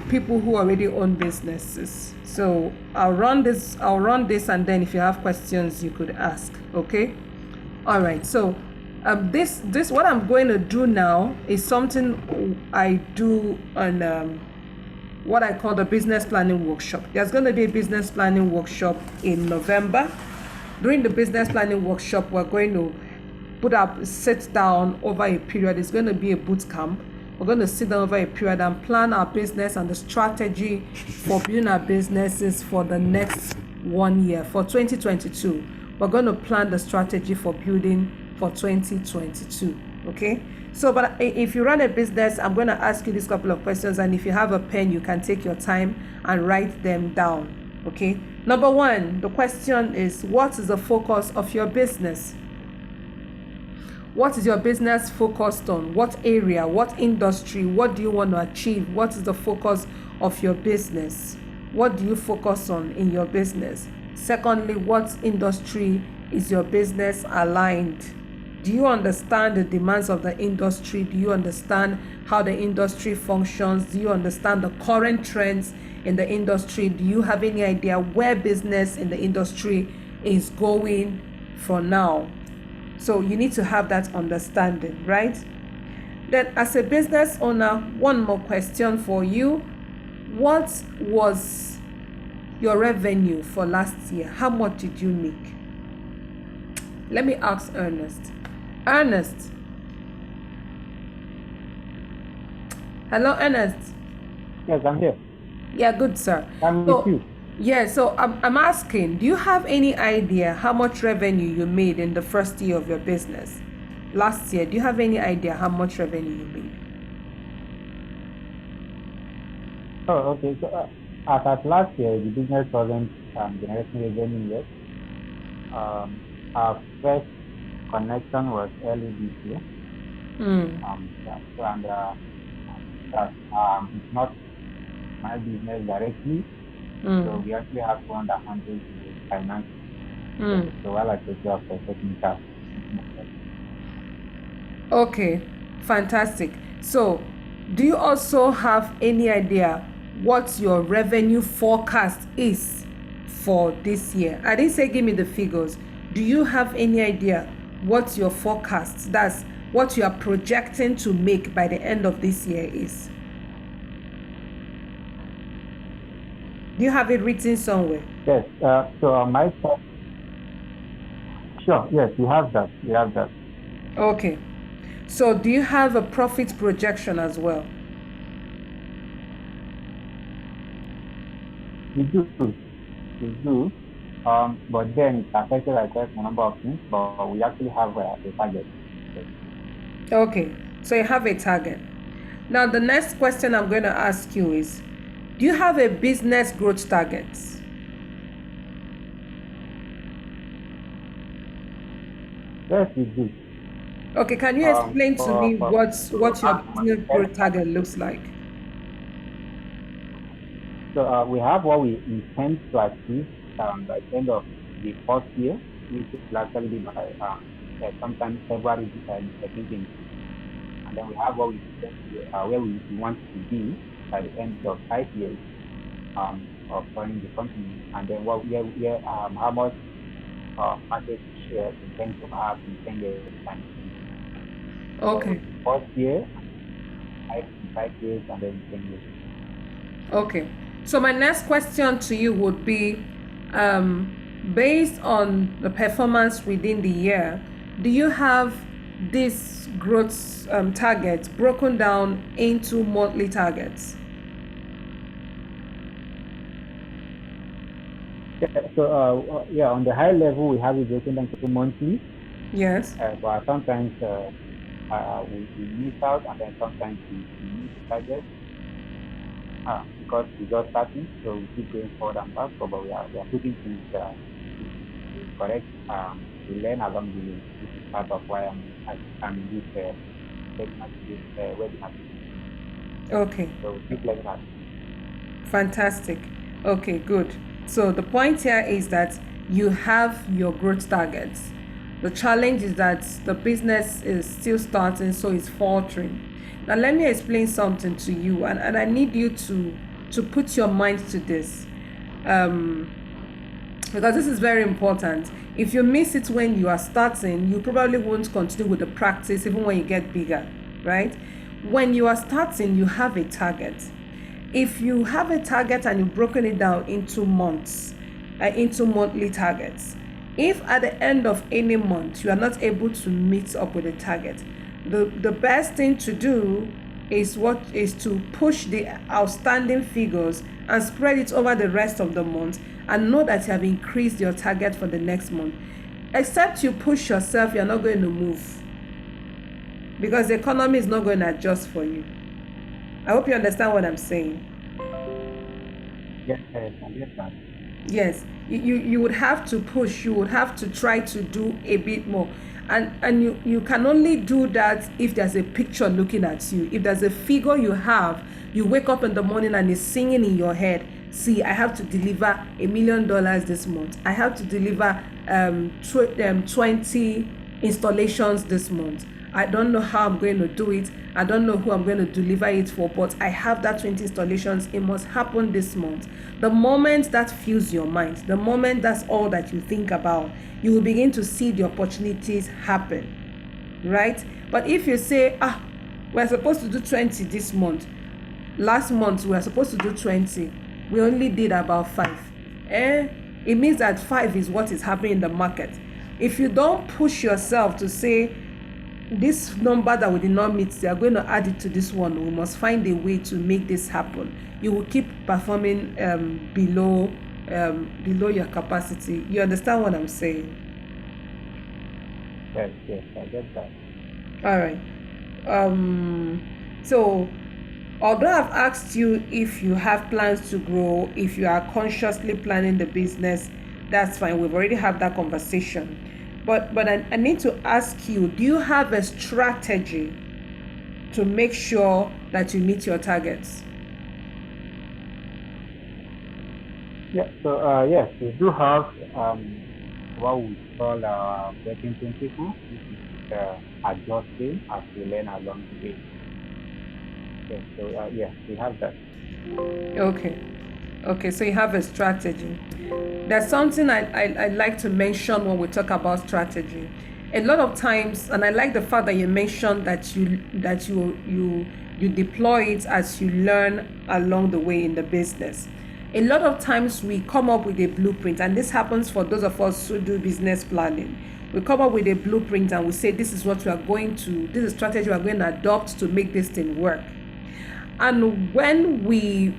people who already own businesses. So I'll run this, and then if you have questions, you could ask. Okay. All right. So this what I'm going to do now is something I do on what I call the business planning workshop. There's going to be a business planning workshop in November. During the business planning workshop, we're going to sit down over a period. It's going to be a boot camp. We're going to sit down over a period and plan our business and the strategy for building our businesses for the next 1 year, for 2022. We're going to plan the strategy for building for 2022. Okay. So, but if you run a business, I'm going to ask you this couple of questions, and if you have a pen, you can take your time and write them down. Okay. Number one, the question is, what is the focus of your business? What is your business focused on? What area? What industry? What do you want to achieve? What is the focus of your business? What do you focus on in your business? Secondly, what industry is your business aligned Do you understand the demands of the industry? Do you understand how the industry functions? Do you understand the current trends in the industry? Do you have any idea where business in the industry is going for now? So you need to have that understanding, right? Then as a business owner, one more question for you. What was your revenue for last year? How much did you make? Let me ask Ernest. Ernest. Hello, Ernest. Yes, I'm here. Yeah, good, sir. I'm with you. Yeah, so I'm asking, do you have any idea how much revenue you made in the first year of your business? Last year, do you have any idea how much revenue you made? Oh, okay. So, as at last year, the business wasn't generating revenue yet. Our first connection was early this year. Yeah, so, and it's not my business directly. So we actually have to handle the finance. So while I take care of the technical. Okay, fantastic. So, do you also have any idea what your revenue forecast is for this year? I didn't say give me the figures. Do you have any idea what your forecast, that's what you are projecting to make by the end of this year is? Do you have it written somewhere? Yes. So on my side, sure. Yes, we have that. We have that. Okay. So do you have a profit projection as well? We do. We do. But then it's affected by quite a number of things. But we actually have a target. Okay. So you have a target. Now the next question I'm going to ask you is, do you have a business growth target? Yes, we do. Okay, can you explain to me what your business growth target looks like? So we have what we intend to achieve by the end of the first year, which will actually be by sometime February 2018. And then we have what we intend to, where we want to be by the end of 5 years of running the company, and then how much market share we intend to have in 10 years time. Okay. So first year, 5 years, and then 10 years. Okay. So my next question to you would be, based on the performance within the year, do you have this growth targets broken down into monthly targets? Yeah, so on the high level, we have it broken down to monthly. Yes. But sometimes we miss out, and then sometimes we miss the target because we're just starting, so we keep going forward and back. But we are putting things correct. We learn along the way. This is part of why I'm in this webinar. Okay. So we keep learning that. Fantastic. Okay, good. So the point here is that you have your growth targets. The challenge is that the business is still starting, so it's faltering. Now let me explain something to you, and I need you to put your mind to this, because this is very important. If you miss it when you are starting, you probably won't continue with the practice even when you get bigger, right? When you are starting, you have a target. If you have a target and you've broken it down into months, into monthly targets, if at the end of any month you are not able to meet up with the target, the best thing to do is to push the outstanding figures and spread it over the rest of the month, and know that you have increased your target for the next month. Except you push yourself, you're not going to move, because the economy is not going to adjust for you. I hope you understand what I'm saying. Yes, I understand. Yes, you would have to push, you would have to try to do a bit more. And you can only do that if there's a picture looking at you. If there's a figure you have, you wake up in the morning and it's singing in your head, see, I have to deliver $1 million this month. I have to deliver 20 installations this month. I don't know how I'm going to do it. I don't know who I'm going to deliver it for, but I have that 20 installations. It must happen this month. The moment that fills your mind, the moment that's all that you think about, you will begin to see the opportunities happen, right? But if you say, we're supposed to do 20 this month, last month we were supposed to do 20, we only did about 5, it means that 5 is what is happening in the market. If you don't push yourself to say, this number that we did not meet, they are going to add it to this one, we must find a way to make this happen, you will keep performing below your capacity. You understand what I'm saying? Yes, I get that. All right. So although I've asked you if you have plans to grow, if you are consciously planning the business, that's fine. We've already had that conversation. But I need to ask you, do you have a strategy to make sure that you meet your targets? Yeah, so yes, we do have what we call our working principle, which is adjusting as we learn along the way. Yes, so yes, we have that. Okay, so you have a strategy. There's something I like to mention when we talk about strategy. A lot of times, and I like the fact that you mentioned that you deploy it as you learn along the way in the business. A lot of times we come up with a blueprint, and this happens for those of us who do business planning. We come up with a blueprint and we say, this is what we are going to, this is strategy we are going to adopt to make this thing work. And when we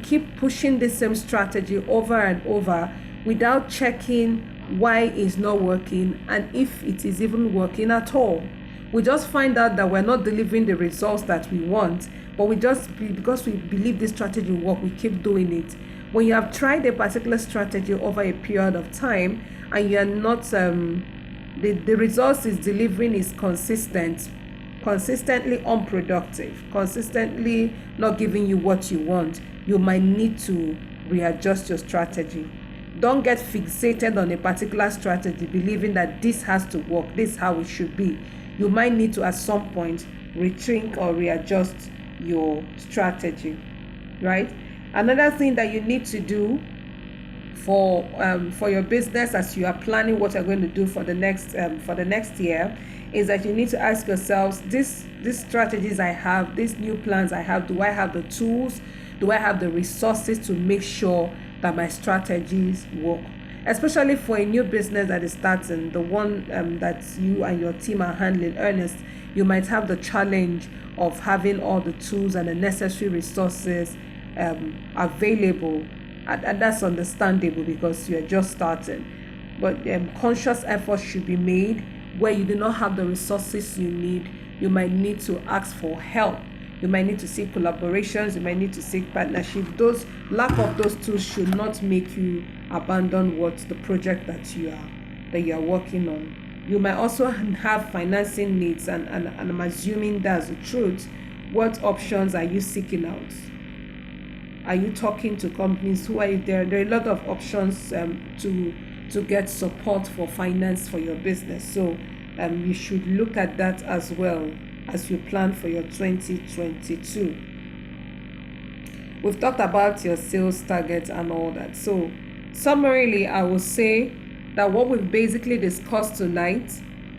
keep pushing the same strategy over and over without checking why it's not working and if it is even working at all, we just find out that we're not delivering the results that we want, but because we believe this strategy will work, we keep doing it. When you have tried a particular strategy over a period of time and you are not the results is delivering is consistently unproductive, consistently not giving you what you want, you might need to readjust your strategy. Don't get fixated on a particular strategy, believing that this has to work, this is how it should be. You might need to at some point rethink or readjust your strategy, right? Another thing that you need to do for your business as you are planning what you're going to do for the next year is that you need to ask yourselves, these strategies I have, these new plans I have, do I have the tools? Do I have the resources to make sure that my strategies work? Especially for a new business that is starting, the one that you and your team are handling, Ernest, you might have the challenge of having all the tools and the necessary resources available. And that's understandable because you're just starting. But conscious effort should be made. Where you do not have the resources you need, you might need to ask for help. You might need to seek collaborations. You might need to seek partnership. Those lack of those tools should not make you abandon the project that you are working on. You might also have financing needs, and I'm assuming that's the truth. What options are you seeking out? Are you talking to companies? Who are you there? There are a lot of options to get support for finance for your business. So you should look at that as well as you plan for your 2022. We've talked about your sales targets and all that. So summarily, I will say that what we've basically discussed tonight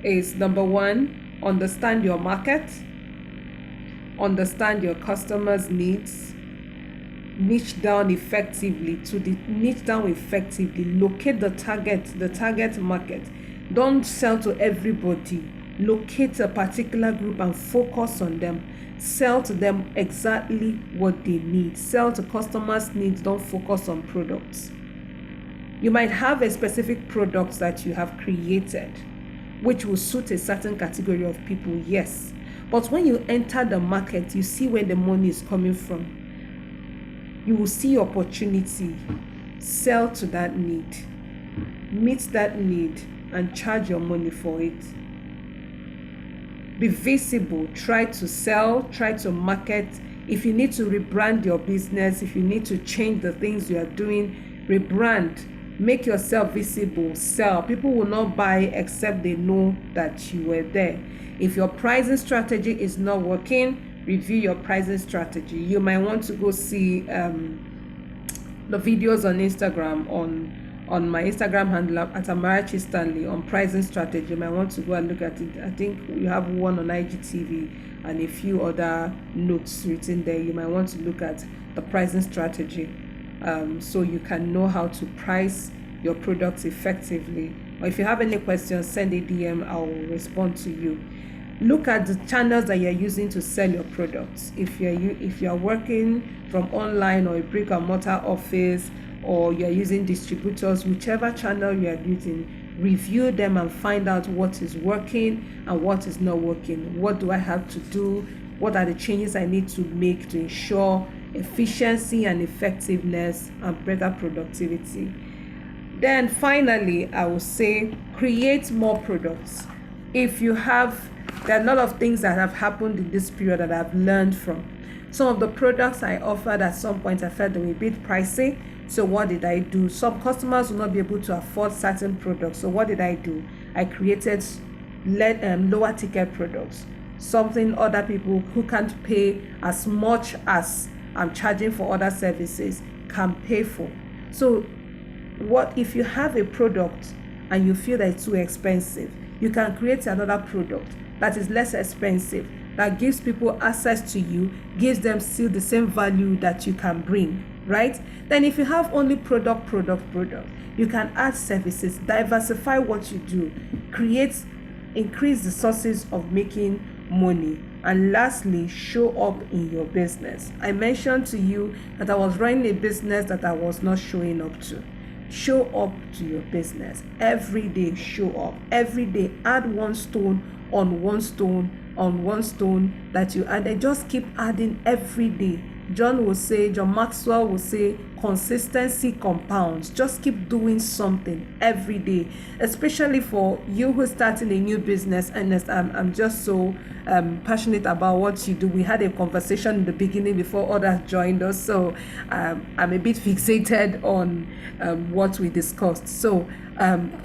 is, number one, understand your market, understand your customers' needs, niche down effectively, locate the target market. Don't sell to everybody. Locate a particular group and focus on them. Sell to them exactly what they need. Sell to customers' needs. Don't focus on products. You might have a specific product that you have created which will suit a certain category of people, yes. But when you enter the market, you see where the money is coming from. You will see opportunity. Sell to that need. Meet that need and charge your money for it. Be visible. Try to sell. Try to market. If you need to rebrand your business, if you need to change the things you are doing, rebrand. Make yourself visible, sell. People will not buy except they know that you were there. If your pricing strategy is not working, review your pricing strategy. You might want to go see the videos on Instagram, on my Instagram handle at Amarachi Stanley, on pricing strategy. You might want to go and look at it. I think you have one on IGTV and a few other notes written there. You might want to look at the pricing strategy, so you can know how to price your products effectively. Or if you have any questions, send a DM. I will respond to you. Look at the channels that you're using to sell your products. If you're working from online or a brick and mortar office, or you're using distributors, whichever channel you are using, review them and find out what is working and what is not working. What do I have to do? What are the changes I need to make to ensure efficiency and effectiveness and better productivity? Then finally, I will say create more products. There are a lot of things that have happened in this period that I've learned from. Some of the products I offered at some point, I felt they were a bit pricey. So what did I do? Some customers will not be able to afford certain products. So what did I do? I created lower ticket products, something other people who can't pay as much as I'm charging for other services can pay for. So what if you have a product and you feel that it's too expensive, you can create another product that is less expensive, that gives people access to you, gives them still the same value that you can bring, right? Then if you have only product, you can add services, diversify what you do, increase the sources of making money. And lastly, show up in your business. I mentioned to you that I was running a business that I was not showing up to. Show up to your business every day. Show up every day. Add one stone on one stone that you add, and just keep adding every day. John Maxwell will say, consistency compounds. Just keep doing something every day, especially for you who's starting a new business. And I'm just so passionate about what you do. We had a conversation in the beginning before others joined us, so I'm a bit fixated on what we discussed. So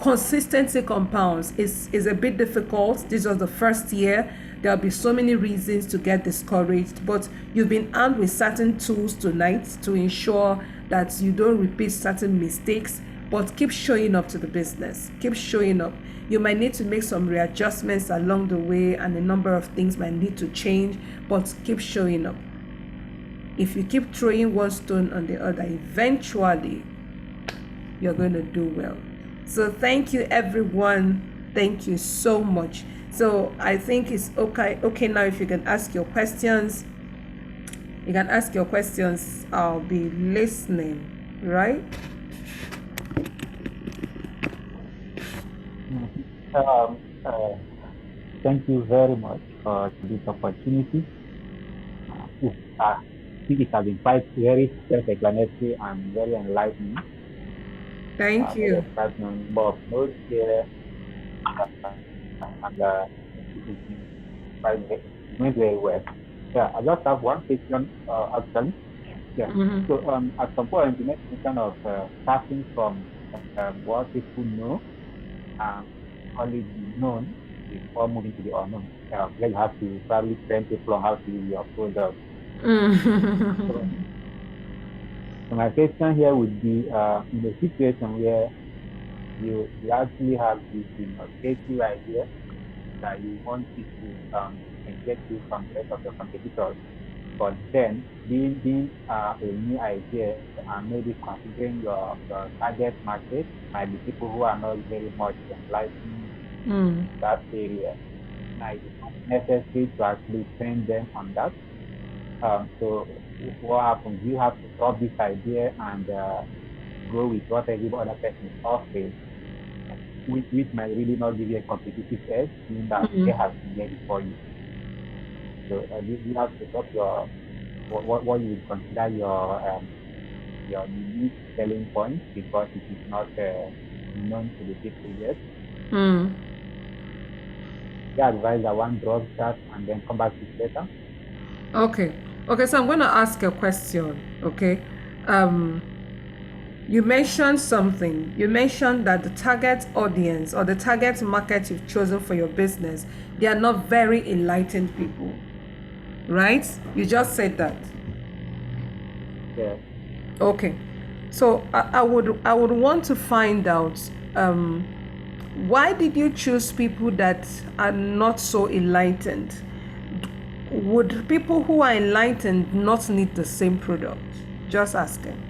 consistency compounds is a bit difficult. This was the first year. There'll be so many reasons to get discouraged, but you've been armed with certain tools tonight to ensure that you don't repeat certain mistakes, but keep showing up to the business. Keep showing up. You might need to make some readjustments along the way, and a number of things might need to change, but keep showing up. If you keep throwing one stone on the other, eventually you're going to do well. So thank you, everyone. Thank you so much. So I think it's okay now. If you can ask your questions, I'll be listening, right? Thank you very much for this opportunity. I think it has been quite very self-explanatory and very enlightening. Thank you. There's a number of notes here, and it went very well. Yeah, I just have one question actually. Yeah. Mhm. So at some point you mentioned of starting from what people know and only be known before moving to the unknown. Then you have to probably train people on how to use your product. So my question here would be in a situation where you actually have this creative idea that you want it to get you from the rest of the competitors, but then being a new idea and maybe considering your target market might be people who are not very much enlightened in that area. Now it's not necessary to actually train them on that. So what happens? You have to drop this idea and go with what every other person is offering, which might really not give you a competitive edge, meaning that they have been there before you. So you have to drop your what you would consider your unique selling point, because it is not known to the people yet. I advise that one drop that and then come back to it later. Okay, so I'm going to ask a question, okay? You mentioned something. You mentioned that the target audience or the target market you've chosen for your business, they are not very enlightened people, right? You just said that. Yes. Okay. So I would want to find out why did you choose people that are not so enlightened? Would people who are enlightened not need the same product? Just asking.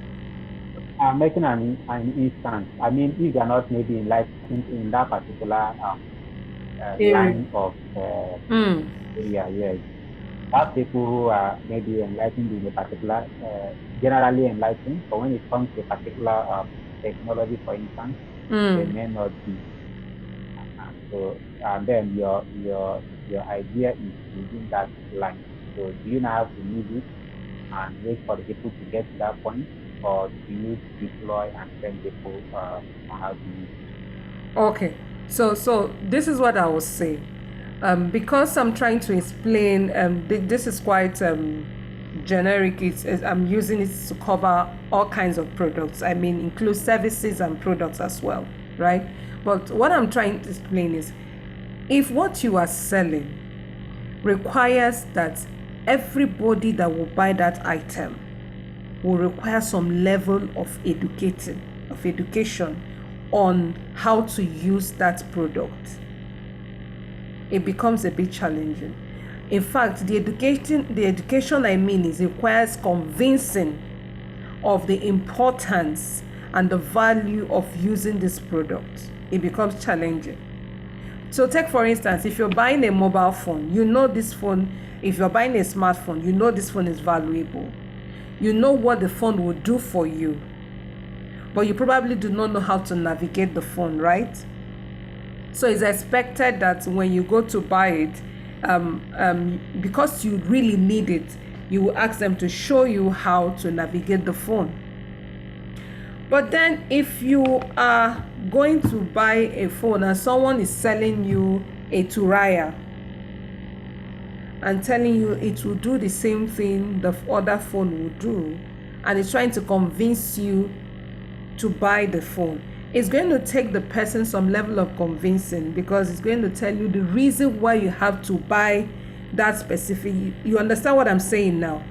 I'm making an instance. I mean, if you're not maybe enlightened in that particular Area. line of Mm. area, yes. Have people who are maybe enlightened in a particular, generally enlightened, but when it comes to a particular technology, for instance, they may not be. So, and then your idea is within that line. So, do you now have to leave it and wait for the people to get to that point, or do you deploy and train people on how to use it? Okay. So this is what I will say. Because I'm trying to explain, this is quite generic. I'm using it to cover all kinds of products. I mean, include services and products as well, right? But what I'm trying to explain is, if what you are selling requires that everybody that will buy that item will require some level of education on how to use that product, it becomes a bit challenging. In fact, the education I mean is requires convincing of the importance and the value of using this product. It becomes challenging. So take for instance, if you're buying a mobile phone, you know this phone, if you're buying a smartphone, you know this phone is valuable. You know what the phone will do for you, but you probably do not know how to navigate the phone, right? So it's expected that when you go to buy it, because you really need it, you will ask them to show you how to navigate the phone. But then if you are going to buy a phone and someone is selling you a Turaya and telling you it will do the same thing the other phone will do, and it's trying to convince you to buy the phone, it's going to take the person some level of convincing, because it's going to tell you the reason why you have to buy that specific. You understand what I'm saying now?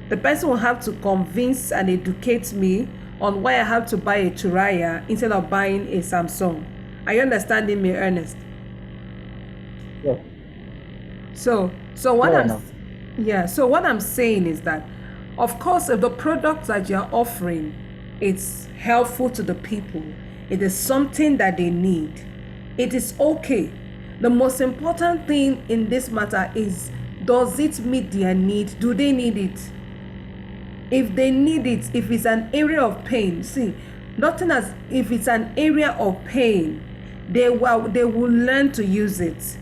The person will have to convince and educate me on why I have to buy a Turaya instead of buying a Samsung. Are you understanding me, Ernest? Yes. So what Fair I'm enough. so what I'm saying is that, of course, if the product that you're offering, it's helpful to the people, it is something that they need, it is okay. The most important thing in this matter is, does it meet their need? Do they need it? If they need it, if it's an area of pain, see, nothing as if it's an area of pain, they will learn to use it.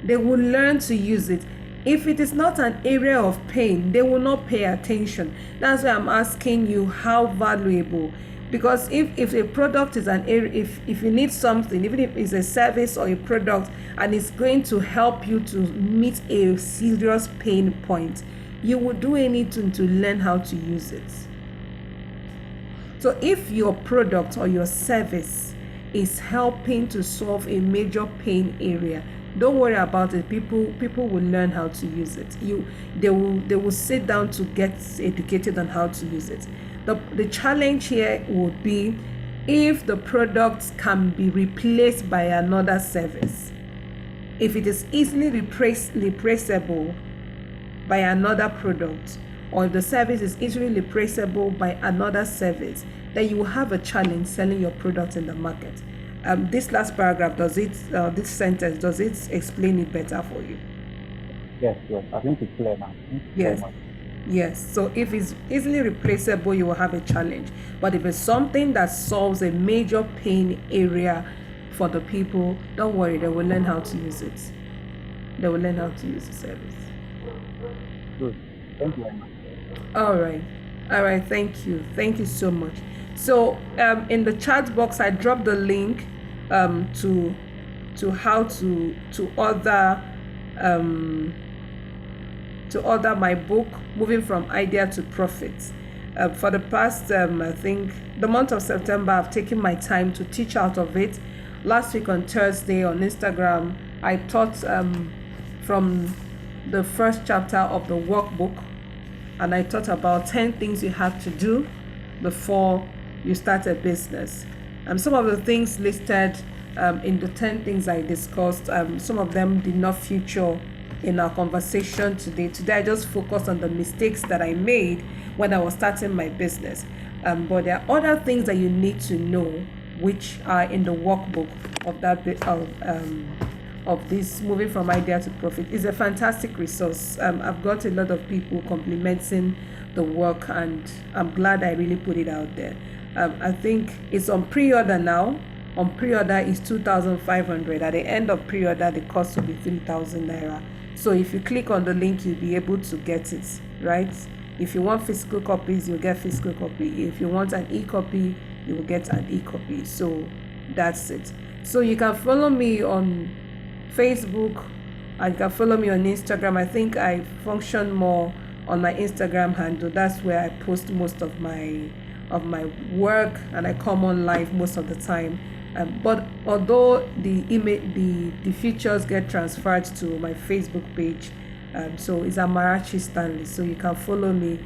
They will learn to use it. If it is not an area of pain, they will not pay attention. That's why I'm asking you how valuable. Because if a product is an area, if you need something, even if it's a service or a product, and it's going to help you to meet a serious pain point, you will do anything to learn how to use it. So if your product or your service is helping to solve a major pain area, don't worry about it. People will learn how to use it. They will sit down to get educated on how to use it. The challenge here would be if the product can be replaced by another service. If it is easily replaceable by another product, or if the service is easily replaceable by another service, then you will have a challenge selling your product in the market. This last paragraph, this sentence, does it explain it better for you? Yes. I think it's clear now. Thank you Yes. very much. Yes. So if it's easily replaceable, you will have a challenge. But if it's something that solves a major pain area for the people, don't worry, they will learn how to use it. They will learn how to use the service. Good. Thank you very much. All right. Thank you so much. So in the chat box, I dropped the link to how to order my book, Moving from Idea to Profit. For the past, I think the month of September, I've taken my time to teach out of it. Last week on Thursday on Instagram, I taught from the first chapter of the workbook, and I taught about 10 things you have to do before you start a business. Some of the things listed in the 10 things I discussed, some of them did not feature in our conversation today. Today, I just focused on the mistakes that I made when I was starting my business. But there are other things that you need to know, which are in the workbook of that bit of this moving from idea to profit. Is a fantastic resource. I've got a lot of people complimenting the work, and I'm glad I really put it out there. I think it's on pre-order now. On pre-order is 2,500. At the end of pre-order, the cost will be 3,000 naira. So if you click on the link, you'll be able to get it, right? If you want physical copies, you'll get physical copy. If you want an e-copy, you will get an e-copy. So that's it. So you can follow me on Facebook, and you can follow me on Instagram. I think I function more on my Instagram handle. That's where I post most of my work, and I come on live most of the time. But although the features get transferred to my Facebook page, so it's Amarachi Stanley, so you can follow me.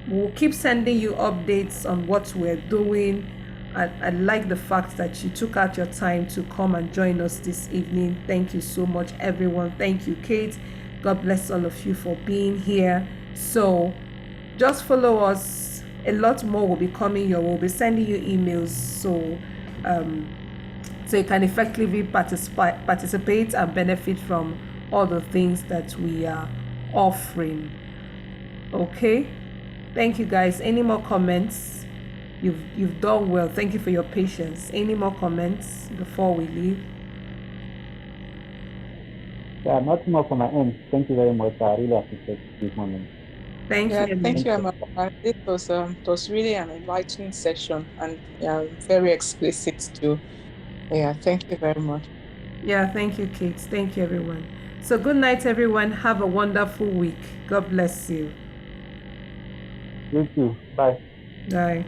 We'll keep sending you updates on what we're doing. I like the fact that you took out your time to come and join us this evening. Thank you so much, everyone. Thank you, Kate. God bless all of you for being here. So just follow us. A lot more will be coming your way. We'll be sending you emails, so you can effectively participate and benefit from all the things that we are offering. Okay, thank you guys. Any more comments? You've done well. Thank you for your patience. Any more comments before we leave? Yeah, nothing more from my end. Thank you very much. I really appreciate this moment. Thank you. Thank you, Amara. It was really an enlightening session, and very explicit too. Yeah, thank you very much. Yeah, thank you, Kate. Thank you, everyone. So good night, everyone. Have a wonderful week. God bless you. You too. Bye. Bye.